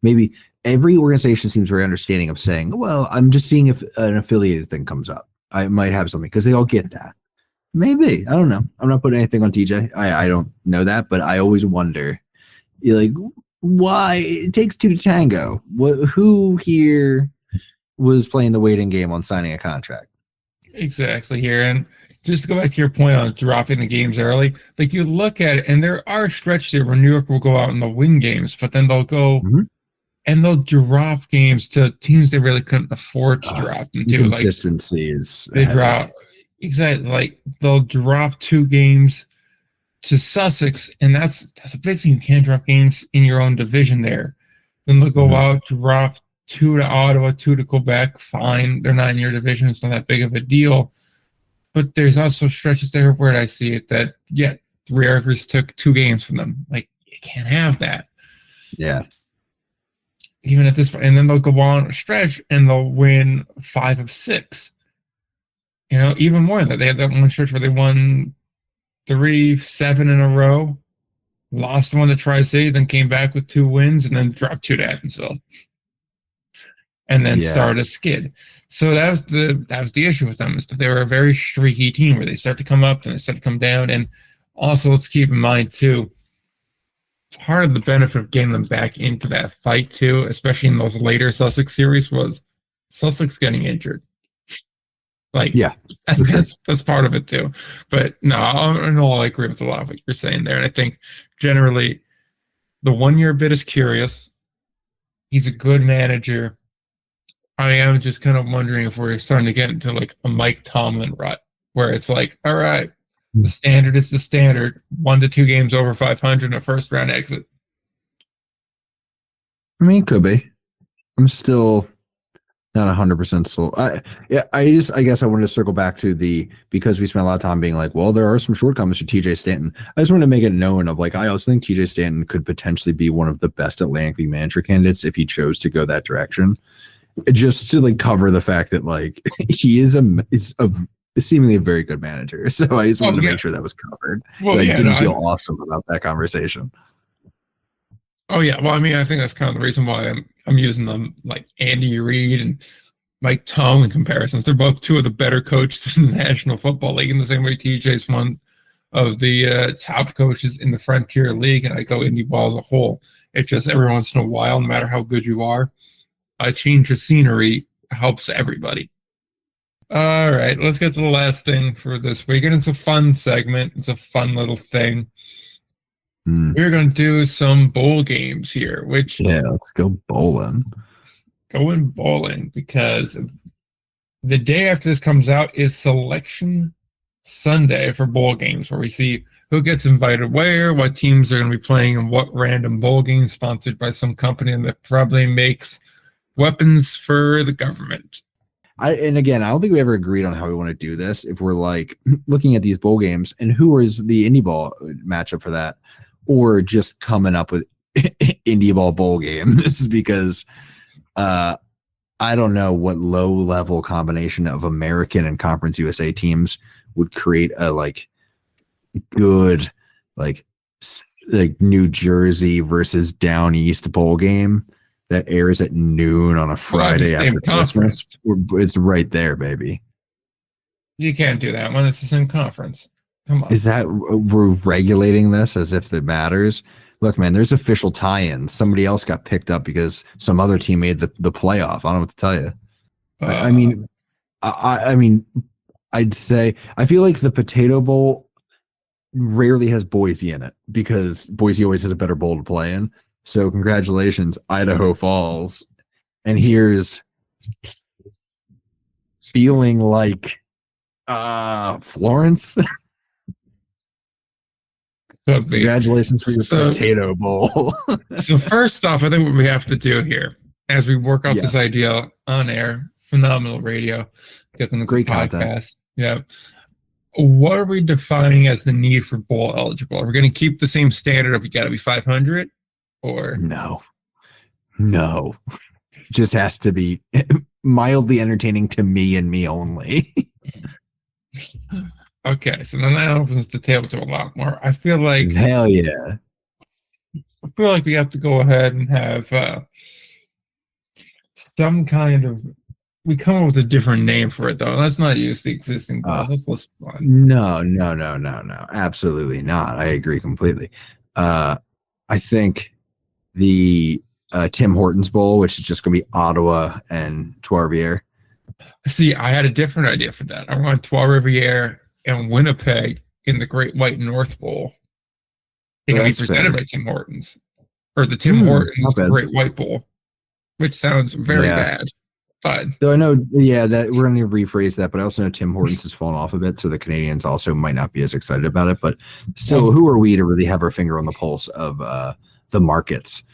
Maybe every organization seems very understanding of saying, well, I'm just seeing if an affiliated thing comes up. I might have something because they all get that. Maybe. I don't know. I'm not putting anything on TJ. I don't know that, but I always wonder, why it takes two to tango. Who here was playing the waiting game on signing a contract? Exactly here. And just to go back to your point on dropping the games early, like you look at it, and there are stretches there where New York will go out and they'll win games, but then they'll go and they'll drop games to teams they really couldn't afford to drop them to. Consistency is they drop exactly like they'll drop 2 games to Sussex, and that's a big thing. You can't drop games in your own division there. Then they'll go out, drop 2 to Ottawa, 2 to Quebec. Fine, they're not in your division. It's not that big of a deal. But there's also stretches there where I see it that, 3 Rivers took 2 games from them. Like, you can't have that. Yeah. Even at this point. And then they'll go on a stretch and they'll win 5 of 6. Even more than that. They had that one stretch where they won 3-7 in a row, lost one to Tri-City, then came back with 2 wins, and then dropped 2 to Evansville. And then started a skid. So that was the issue with them, is that they were a very streaky team where they start to come up and they start to come down. And also, let's keep in mind too, part of the benefit of getting them back into that fight too, especially in those later Sussex series, was Sussex getting injured. That's part of it too. But no, I agree with a lot of what you're saying there. And I think generally the 1 year bit is curious. He's a good manager. I am just kind of wondering if we're starting to get into like a Mike Tomlin rut where it's like, all right, the standard is the standard. 1 to 2 games over 500 in a first round exit. I mean, it could be. I'm still not 100% sold. I guess I wanted to circle back to because we spent a lot of time being like, well, there are some shortcomings for TJ Stanton. I just want to make it known of like, I also think TJ Stanton could potentially be one of the best Atlantic League manager candidates if he chose to go that direction. Just to like cover the fact that like he is seemingly a very good manager. So I just wanted to make sure that was covered. Well, I didn't feel awesome about that conversation. Oh yeah. Well, I mean, I think that's kind of the reason why I'm using them like Andy Reid and Mike Tomlin comparisons. They're both two of the better coaches in the National Football League, in the same way TJ's one of the top coaches in the Frontier League, and I go Indy Ball as a whole. It's just every once in a while, no matter how good you are, a change of scenery helps everybody. All right, let's get to the last thing for this week, and it's a fun segment. It's a fun little thing. We're going to do some bowl games here, which... Yeah, let's go bowling. Going bowling, because the day after this comes out is Selection Sunday for bowl games, where we see who gets invited where, what teams are going to be playing, and what random bowl games sponsored by some company that probably makes weapons for the government. And again, I don't think we ever agreed on how we want to do this. If we're like looking at these bowl games and who is the Indy Ball matchup for that, or just coming up with Indy Ball bowl games, because I don't know what low level combination of American and Conference USA teams would create a like good like New Jersey versus Down East bowl game that airs at noon on a Friday after Christmas. It's right there, baby. You can't do that when it's the same conference. Come on. Is that we're regulating this as if it matters? Look, man, there's official tie-ins. Somebody else got picked up because some other team made the playoff. I don't know what to tell you. I mean, I'd say I feel like the Potato Bowl rarely has Boise in it because Boise always has a better bowl to play in. So congratulations, Idaho Falls. And here's feeling like Florence. Congratulations for your Potato Bowl. So first off, I think what we have to do here, as we work out this idea on air, phenomenal radio, get them great podcast. Content. Yeah. What are we defining as the need for bowl eligible? Are we going to keep the same standard of you got to be 500, or no? Just has to be mildly entertaining to me and me only. Okay, so then that opens the table to a lot more. I feel like hell yeah. I feel like we have to go ahead and have some kind of. We come up with a different name for it, though. Let's not use the existing balls. Let's list one. No. Absolutely not. I agree completely. I think the Tim Hortons Bowl, which is just going to be Ottawa and Trois-Rivières. See, I had a different idea for that. I want Trois-Rivières and Winnipeg in the Great White North Bowl. It can be presented by Tim Hortons. Or the Tim Hortons Great White Bowl, which sounds very bad. But so I know, that we're going to rephrase that, but I also know Tim Hortons has fallen off a bit, so the Canadians also might not be as excited about it. But still, who are we to really have our finger on the pulse of the markets?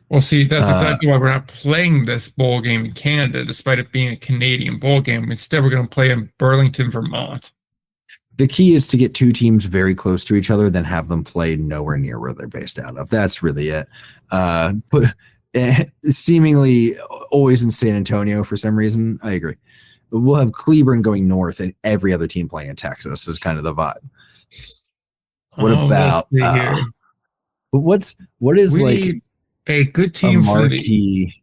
Well, see, that's exactly why we're not playing this bowl game in Canada, despite it being a Canadian bowl game. Instead, we're going to play in Burlington, Vermont. The key is to get two teams very close to each other, then have them play nowhere near where they're based out of. That's really it. But seemingly always in San Antonio for some reason. I agree. But we'll have Cleburne going north and every other team playing in Texas is kind of the vibe. What about but what is like a good team marquee?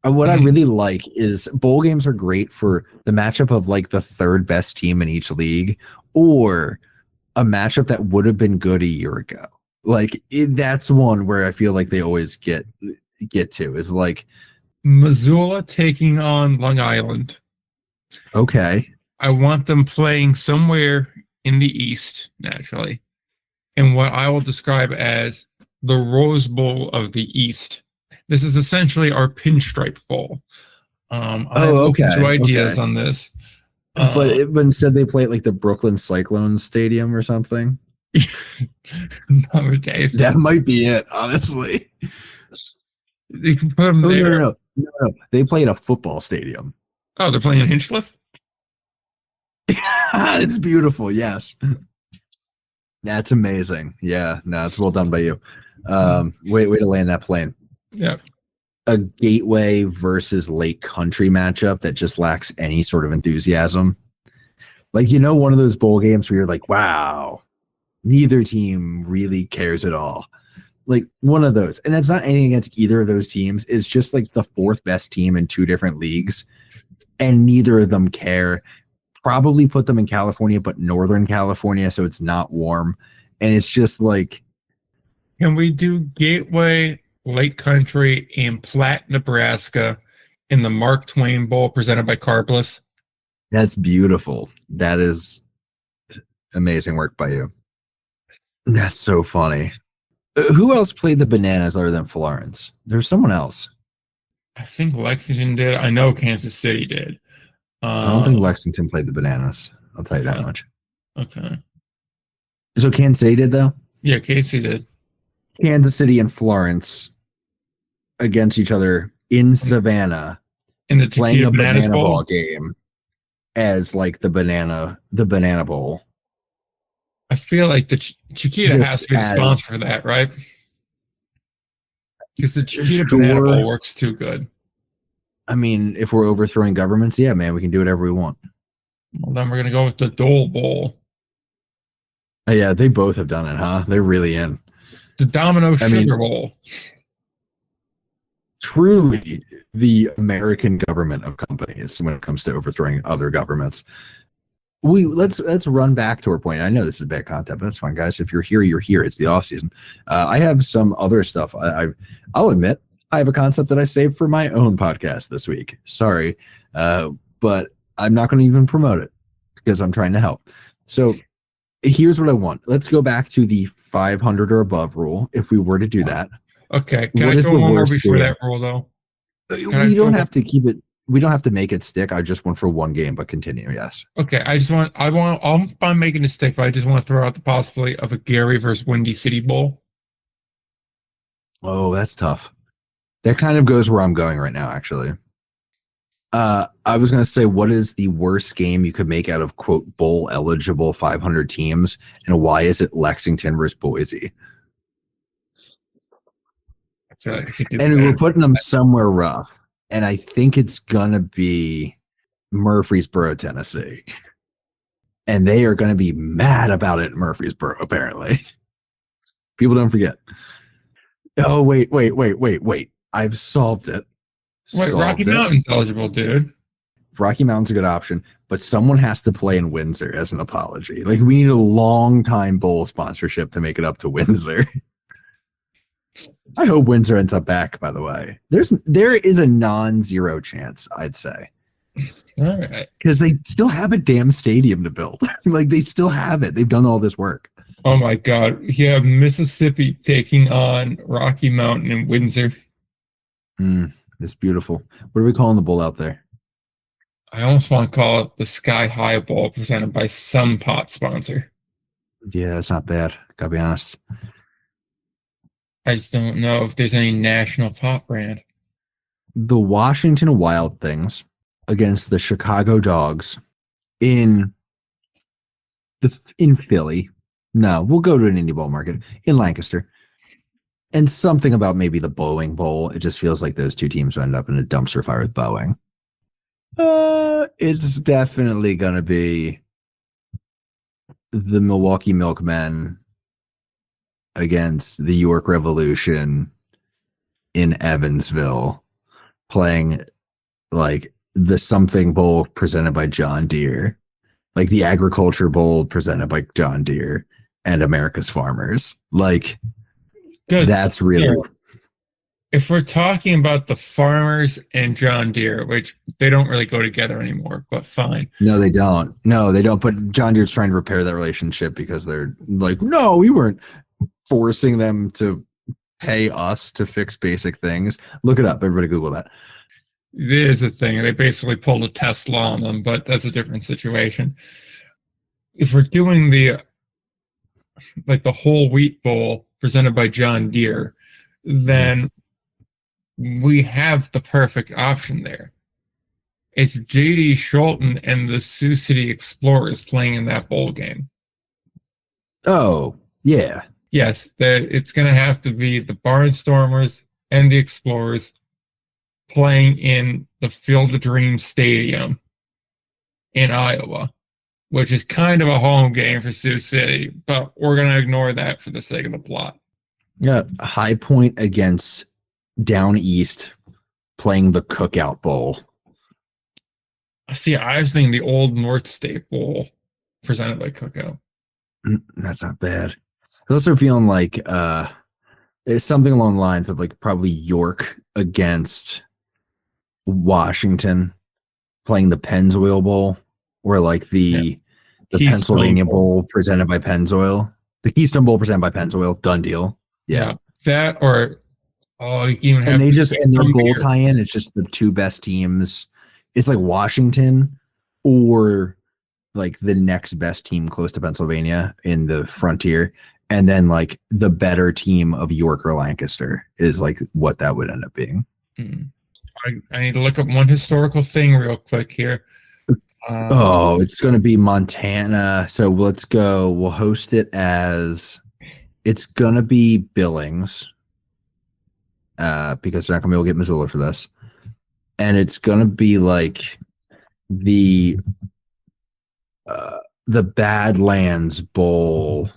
What I really like is bowl games are great for the matchup of like the third best team in each league, or a matchup that would have been good a year ago. Like that's one where I feel like they always get to is like Missoula taking on Long Island. Okay. I want them playing somewhere in the East, naturally, in what I will describe as the Rose Bowl of the East. This is essentially our Pinstripe Bowl. I'm open to ideas on this. But instead they play at like the Brooklyn Cyclones Stadium or something. Nowadays. That might be it, honestly. You can put them there. No. They play at a football stadium. Oh, they're playing in Hinchcliffe? It's beautiful, yes. That's amazing. Yeah, no, it's well done by you. Way to land that plane. Yeah. A Gateway versus Lake Country matchup that just lacks any sort of enthusiasm. Like, one of those bowl games where you're like, wow, neither team really cares at all. Like one of those. And that's not anything against either of those teams. It's just like the fourth best team in two different leagues. And neither of them care. Probably put them in California, but Northern California, so it's not warm. And it's just like, can we do Gateway, Lake Country, and Platte, Nebraska in the Mark Twain Bowl presented by Carplus? that's beautiful. That is amazing work by you. That's so funny. Who else played the Bananas other than Florence? There's someone else. I think Lexington did. I know Kansas City did. I don't think Lexington played the Bananas. I'll tell you that much. Okay. So Kansas City did, though? Yeah, Casey did. Kansas City and Florence against each other in Savannah, In the playing a Bananas banana Bowl? ball game as like the banana bowl. I feel like the Chiquita Just has to be the as- sponsor for that, right? Because the Chiquita Sure. Banana Bowl works too good. I mean, if we're overthrowing governments, yeah, man, we can do whatever we want. Well, then we're going to go with the Dole Bowl. Yeah, they both have done it, huh? They're really in. The Domino I mean- Sugar Bowl. Truly the American government of companies when it comes to overthrowing other governments. Let's run back to our point. I know this is bad content, but that's fine, guys. If you're here, you're here. It's the off season. I have some other stuff. I'll admit I have a concept that I saved for my own podcast this week. Sorry, but I'm not going to even promote it because I'm trying to help. So here's what I want. Let's go back to the 500 or above rule. If we were to do that, Okay. Can What I is go the one more worst before game? that rule, though? we don't have to keep it. We don't have to make it stick. I just want for one game, but continue. Yes. Okay. I'm fine making a stick, but I just want to throw out the possibility of a Gary versus Windy City Bowl. Oh, that's tough. That kind of goes where I'm going right now, actually. I was going to say, what is the worst game you could make out of, quote, bowl eligible 500 teams? And why is it Lexington versus Boise? I feel like I could do And that. we're putting them somewhere rough. And I think it's going to be Murfreesboro, Tennessee. And they are going to be mad about it in Murfreesboro, apparently. People don't forget. Oh, wait. I've solved it. Wait, Rocky Mountain's eligible, dude. Rocky Mountain's a good option, but someone has to play in Windsor as an apology. Like, we need a long time bowl sponsorship to make it up to Windsor. I hope Windsor ends up back, by the way. There is a non-zero chance, I'd say. All right. Because they still have a damn stadium to build. Like, they still have it. They've done all this work. Oh my God. You have Mississippi taking on Rocky Mountain and Windsor. It's beautiful. What are we calling the bowl out there? I almost want to call it the Sky High Bowl presented by some pot sponsor. Yeah, that's not bad. Gotta be honest. I just don't know if there's any national pot brand. The Washington Wild Things against the Chicago Dogs in Philly. No, we'll go to an Indy Ball market in Lancaster. And something about maybe the Boeing Bowl. It just feels like those two teams will end up in a dumpster fire with Boeing. It's definitely going to be the Milwaukee Milkmen against the York Revolution in Evansville, playing like the something bowl presented by John Deere, like the Agriculture Bowl presented by John Deere and America's Farmers. Like, Good. that's really... Yeah. If we're talking about the Farmers and John Deere, which they don't really go together anymore, but fine. No, they don't. But John Deere's trying to repair that relationship because they're like, no, we weren't forcing them to pay us to fix basic things. Look it up. Everybody Google that. It is a thing. They basically pulled a Tesla on them, but that's a different situation. If we're doing the whole wheat bowl presented by John Deere, then we have the perfect option there. It's J.D. Scholten and the Sioux City Explorers playing in that bowl game. Oh, yeah. Yes, it's going to have to be the Barnstormers and the Explorers playing in the Field of Dreams Stadium in Iowa, which is kind of a home game for Sioux City, but we're going to ignore that for the sake of the plot. Yeah, High Point against Down East playing the Cookout Bowl. See, I was thinking the old North State Bowl presented by Cookout. That's not bad. I was also feeling like it's something along the lines of like probably York against Washington playing the Pennzoil Bowl, or like the Pennsylvania Bowl presented by Pennzoil. The Keystone Bowl presented by Pennzoil. Done deal. Yeah. That or you even have and their bowl tie-in, it's just the two best teams. It's like Washington or like the next best team close to Pennsylvania in the Frontier, and then like the better team of York or Lancaster is like what that would end up being. I need to look up one historical thing real quick here. It's going to be Montana. So let's go. We'll host it as it's going to be Billings because they're not going to be able to get Missoula for this. And it's going to be like the Badlands Bowl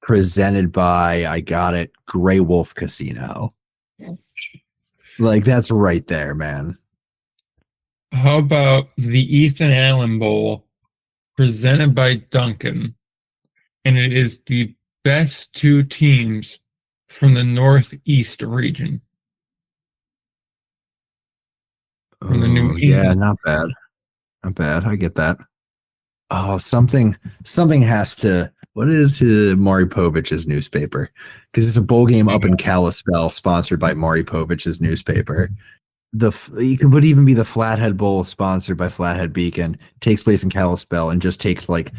presented by, I got it, Grey Wolf Casino. Like, that's right there, man. How about the Ethan Allen Bowl presented by Duncan? And it is the best two teams from the Northeast region. From the New England. Yeah, not bad. Not bad. I get that. Oh, something has to. What is Maury Povich's newspaper? Because it's a bowl game up in Kalispell, sponsored by Maury Povich's newspaper. It could even be the Flathead Bowl, sponsored by Flathead Beacon. Takes place in Kalispell and just takes like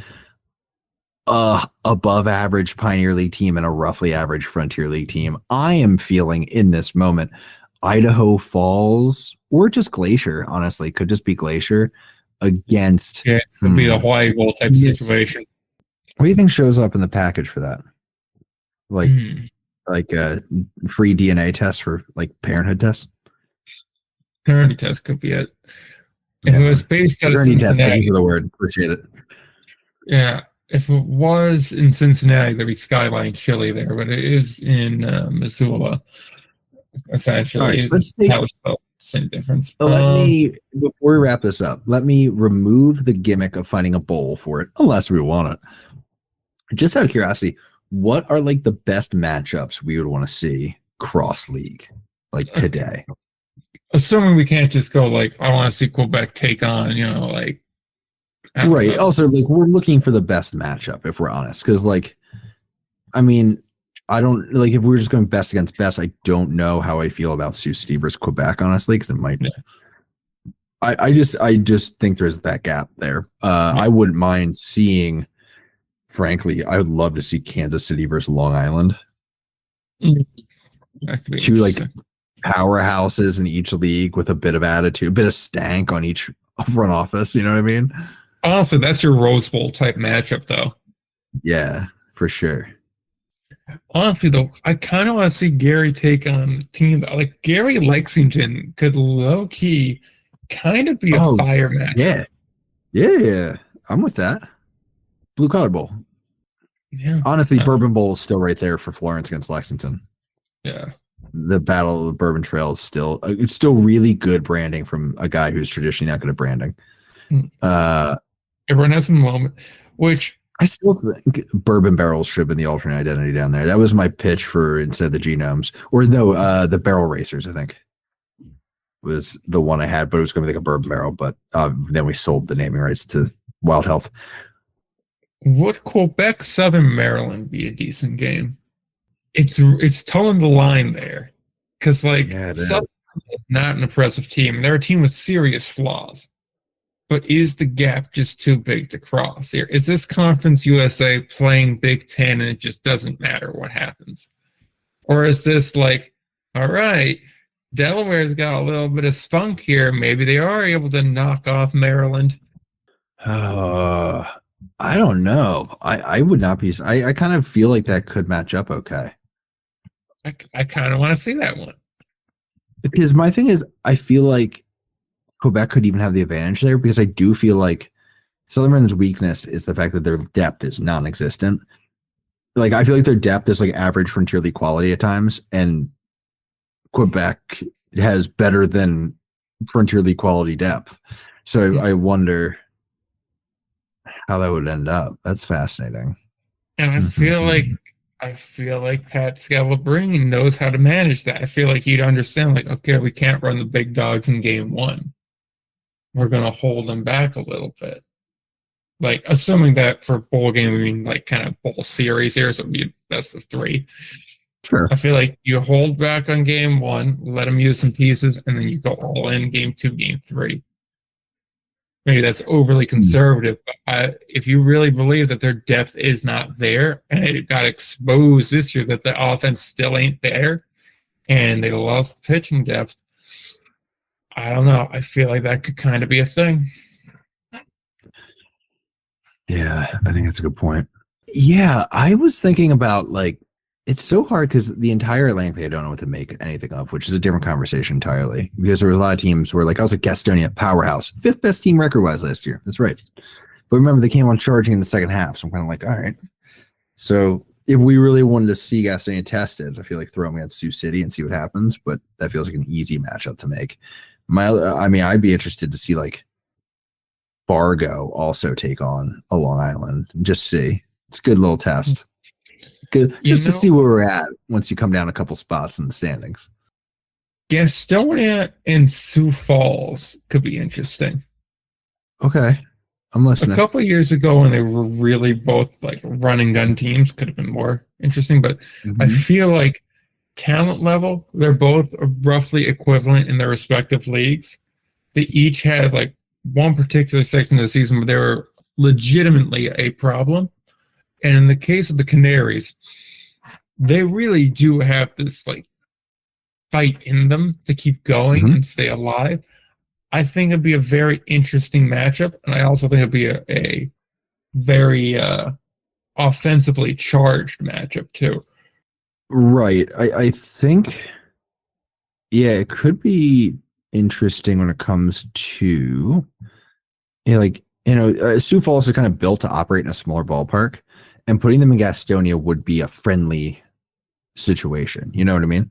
above average Pioneer League team and a roughly average Frontier League team. I am feeling in this moment Idaho Falls or just Glacier. Honestly, could just be Glacier against. Yeah, it could be a Hawaii Bowl type situation. What do you think shows up in the package for that? Like a free DNA test for like parenthood test? Parenthood test could be it. If it was based out of Cincinnati. Test, thank you for the word. Appreciate it. Yeah. If it was in Cincinnati, there'd be Skyline Chili there, but it is in Missoula. Essentially, right, let's take same difference. Before we wrap this up, let me remove the gimmick of finding a bowl for it, unless we want it. Just out of curiosity, what are like the best matchups we would want to see cross league like today? Assuming we can't just go like, I want to see Quebec take on, like. Right. Know. Also, like we're looking for the best matchup, if we're honest, because like, I mean, I don't like if we're just going best against best. I don't know how I feel about Sioux City versus Quebec, honestly, because it might. Yeah. I just think there's that gap there. I wouldn't mind seeing. Frankly, I would love to see Kansas City versus Long Island. Two like powerhouses in each league with a bit of attitude, a bit of stank on each front office. You know what I mean? Honestly, that's your Rose Bowl type matchup, though. Yeah, for sure. Honestly, though, I kind of want to see Gary take on a team like Gary Lexington could low key kind of be a fire match. Yeah. I'm with that. Blue Collar Bowl. Yeah. Honestly, Bourbon Bowl is still right there for Florence against Lexington. Yeah. The Battle of the Bourbon Trail is still really good branding from a guy who's traditionally not good at branding. Everyone has a moment, which I still think Bourbon Barrels should have been the alternate identity down there. That was my pitch for instead of the Genomes. Or no, the Barrel Racers, I think, was the one I had, but it was going to be like a bourbon barrel. But then we sold the naming rights to Wild Health. Would Quebec Southern Maryland be a decent game? It's towing the line there. Because, Southern is not an impressive team. They're a team with serious flaws. But is the gap just too big to cross here? Is this Conference USA playing Big Ten and it just doesn't matter what happens? Or is this like, all right, Delaware's got a little bit of spunk here. Maybe they are able to knock off Maryland. I don't know. I would not be. I kind of feel like that could match up okay. I kind of want to see that one. Because my thing is, I feel like Quebec could even have the advantage there because I do feel like Southern Maryland's weakness is the fact that their depth is non-existent. like I feel like their depth is like average Frontier League quality at times, and Quebec has better than Frontier League quality depth. So I wonder how that would end up. That's fascinating. And I feel like Pat Scalabrine knows how to manage that. I feel like he'd understand, like, okay, we can't run the big dogs in game one. We're gonna hold them back a little bit. Like, assuming that for bowl game, we mean like kind of bowl series here, so it'd be best of 3. Sure. I feel like you hold back on game one, let them use some pieces, and then you go all in game 2, game 3. Maybe that's overly conservative, but if you really believe that their depth is not there, and it got exposed this year that the offense still ain't there, and they lost pitching depth, I don't know. I feel like that could kind of be a thing. Yeah, I think that's a good point. Yeah, I was thinking about like, it's so hard because the entire Atlantic I don't know what to make anything of, which is a different conversation entirely. Because there were a lot of teams where, like, I was at Gastonia, powerhouse, 5th best team record-wise last year. That's right. But remember, they came on charging in the second half, so I'm kind of like, all right. So if we really wanted to see Gastonia tested, I feel like throw them at Sioux City and see what happens. But that feels like an easy matchup to make. I'd be interested to see like Fargo also take on a Long Island and just see. It's a good little test. Good, just to see where we're at once you come down a couple spots in the standings. Gastonia and Sioux Falls could be interesting. Okay, I'm listening. A couple of years ago, when they were really both like run and gun teams, could have been more interesting. But I feel like talent level, they're both roughly equivalent in their respective leagues. They each had like one particular section of the season where they were legitimately a problem. And in the case of the Canaries, they really do have this like fight in them to keep going and stay alive. I think it'd be a very interesting matchup, and I also think it'd be a very offensively charged matchup too. Right. I think, yeah, it could be interesting when it comes to, Sioux Falls is kind of built to operate in a smaller ballpark, and putting them in Gastonia would be a friendly situation. You know what I mean?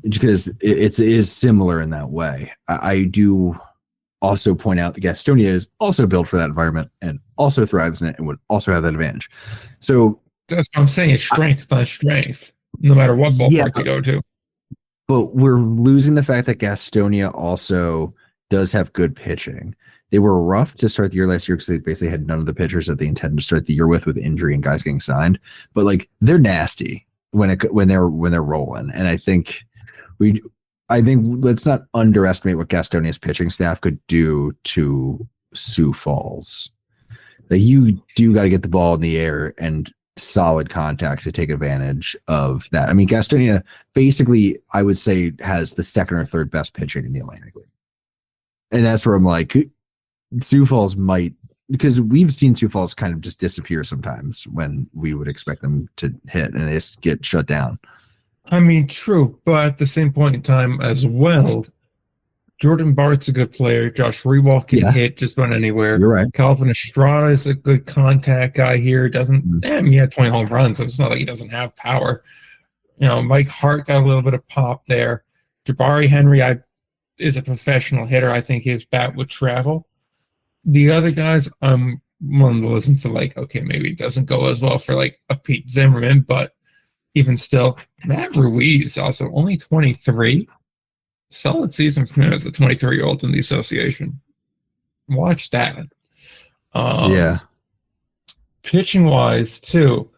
Because it is similar in that way. I do also point out that Gastonia is also built for that environment and also thrives in it and would also have that advantage. So that's what I'm saying. It's strength on strength, no matter what ballpark you go to. But we're losing the fact that Gastonia also does have good pitching. They were rough to start the year last year because they basically had none of the pitchers that they intended to start the year with injury and guys getting signed. But like, they're nasty when they're rolling. And I think let's not underestimate what Gastonia's pitching staff could do to Sioux Falls. Like, you do got to get the ball in the air and solid contact to take advantage of that. I mean, Gastonia basically, I would say, has the second or third best pitching in the Atlantic League. And that's where I'm like, Sioux Falls might, because we've seen Sioux Falls kind of just disappear sometimes when we would expect them to hit, and they just get shut down. I mean, true, but at the same point in time as well, Jordan Bart's a good player. Josh Rewalk can hit just about anywhere. You're right. Calvin Estrada is a good contact guy here. He had 20 home runs, so it's not like he doesn't have power. Mike Hart got a little bit of pop there. Jabari Henry is a professional hitter. I think his bat would travel. The other guys, I'm willing to listen to, like, okay, maybe it doesn't go as well for like a Pete Zimmerman, but even still, Matt Ruiz also only 23. Solid season for him as a 23-year-old in the association. Watch that. Pitching-wise, too,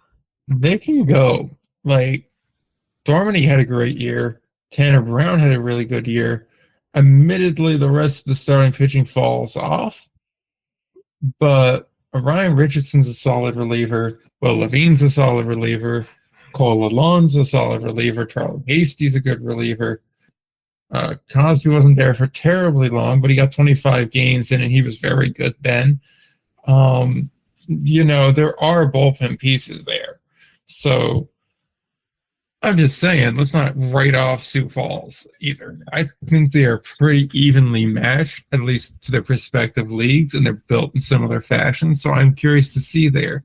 they can go. Like, Dormany had a great year. Tanner Brown had a really good year. Admittedly, the rest of the starting pitching falls off. But Ryan Richardson's a solid reliever. Will Levine's a solid reliever. Cole Lalonde's a solid reliever. Charlie Hasty's a good reliever. Cosby wasn't there for terribly long, but he got 25 games in, and he was very good then. There are bullpen pieces there. So I'm just saying, let's not write off Sioux Falls either. I think they are pretty evenly matched, at least to their respective leagues, and they're built in similar fashion. So I'm curious to see there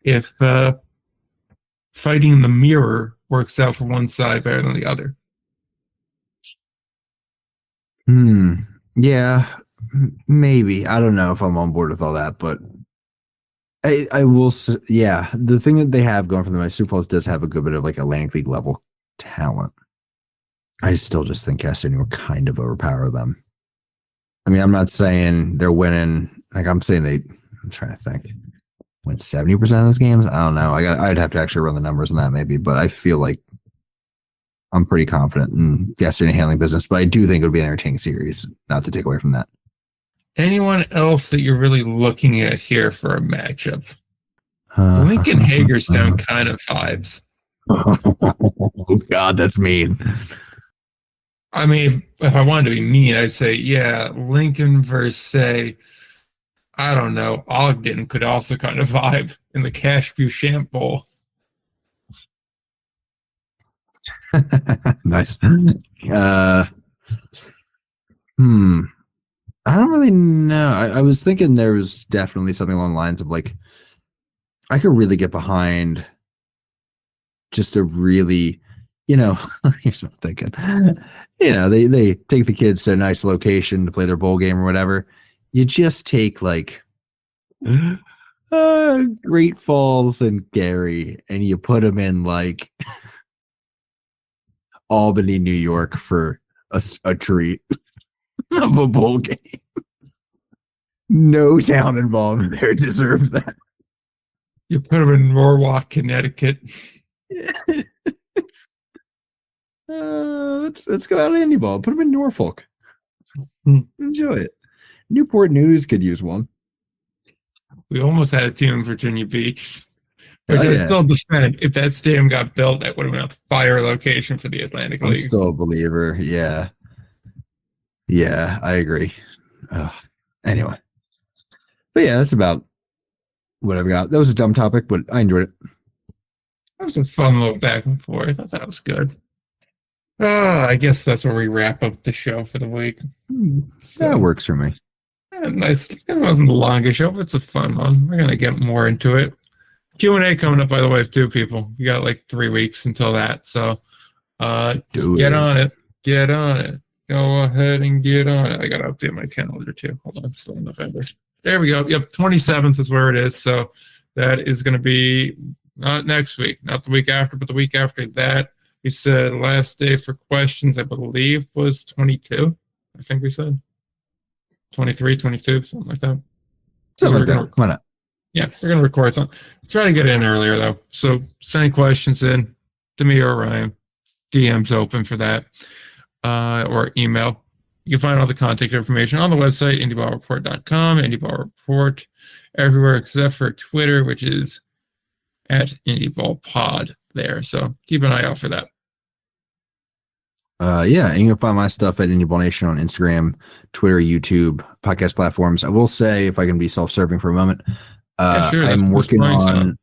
if fighting in the mirror works out for one side better than the other. Yeah, maybe. I don't know if I'm on board with all that, but I will. Yeah, the thing that they have going for them, Sioux Falls does have a good bit of like Atlantic League level talent. I still just think Castaigne will kind of overpower them. I mean, I'm not saying they're winning. Like I'm saying I'm trying to think. Win 70% of those games? I don't know. I'd have to actually run the numbers on that maybe, but I feel like I'm pretty confident in Castaigne handling business, but I do think it'll be an entertaining series, not to take away from that. Anyone else that you're really looking at here for a matchup? Lincoln Hagerstown kind of vibes. Oh, God, that's mean. I mean, if I wanted to be mean, I'd say, yeah, Lincoln versus, say, I don't know, Ogden could also kind of vibe in the Cash Beauchamp Bowl. Nice. I don't really know. I was thinking there was definitely something along the lines of like, I could really get behind just a really, here's what I'm thinking. They take the kids to a nice location to play their bowl game or whatever. You just take like Great Falls and Gary and you put them in like Albany, New York for a treat of a bowl game. No town involved there deserves that. You put them in Norwalk, Connecticut. Let's go out of Indy Ball. Put them in Norfolk. Enjoy it. Newport News could use one. We almost had a team in Virginia Beach, which I still defend. If that stadium got built, that would have been a fire location for the Atlantic League. I'm still a believer. Yeah. Yeah, I agree. Anyway. But yeah, that's about what I've got. That was a dumb topic, but I enjoyed it. That was a fun little back and forth. I thought that was good. I guess that's where we wrap up the show for the week. So, that works for me. Nice. It wasn't the longest show, but it's a fun one. We're going to get more into it. Q&A coming up, by the way, too, people. You got like 3 weeks until that. So get on it. Get on it. Go ahead and get on it. I got to update my calendar, too. Hold on. It's still in November. There we go. Yep, 27th is where it is. So that is going to be not next week, not the week after, but the week after that. We said last day for questions, I believe, was 22. I think we said 23, 22, something like that. Something like that. Why not? Yeah, we're going to record something. Try to get in earlier, though. So send questions in to me or Ryan. DM's open for that. Or email. You can find all the contact information on the website, indyballreport.com, indyballreport, everywhere except for Twitter, which is at indyballpod there. So keep an eye out for that. Yeah, and you can find my stuff at Indy Ball Nation on Instagram, Twitter, YouTube, podcast platforms. I will say, if I can be self-serving for a moment, I'm working on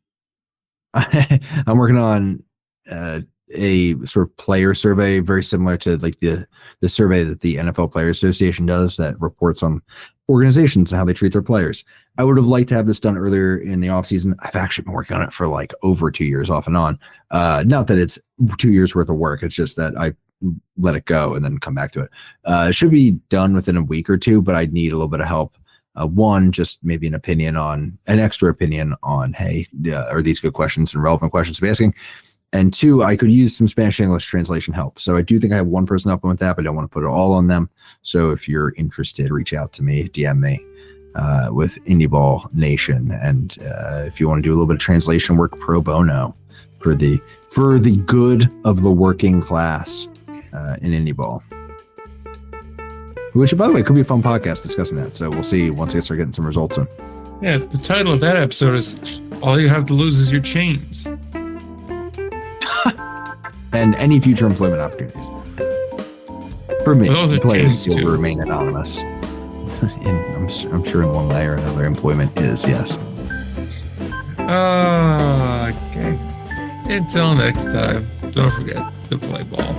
a sort of player survey, very similar to like the survey that the NFL Players Association does that reports on organizations and how they treat their players. I would have liked to have this done earlier in the offseason. I've actually been working on it for like over 2 years off and on. Not that it's 2 years worth of work. It's just that I let it go and then come back to it. It should be done within a week or two, but I'd need a little bit of help. One, just maybe an extra opinion on, hey, are these good questions and relevant questions to be asking? And two, I could use some Spanish-English translation help. So I do think I have one person helping with that, but I don't want to put it all on them. So if you're interested, reach out to me, DM me with Indy Ball Nation. And if you want to do a little bit of translation work pro bono for the good of the working class in Indy Ball. Which, by the way, could be a fun podcast discussing that. So we'll see once I start getting some results in. Yeah, the title of that episode is All You Have to Lose Is Your Chains. And any future employment opportunities. For me, players will too. remain anonymous. And I'm sure in one way or another, employment is, yes. Okay. Until next time, don't forget to play ball.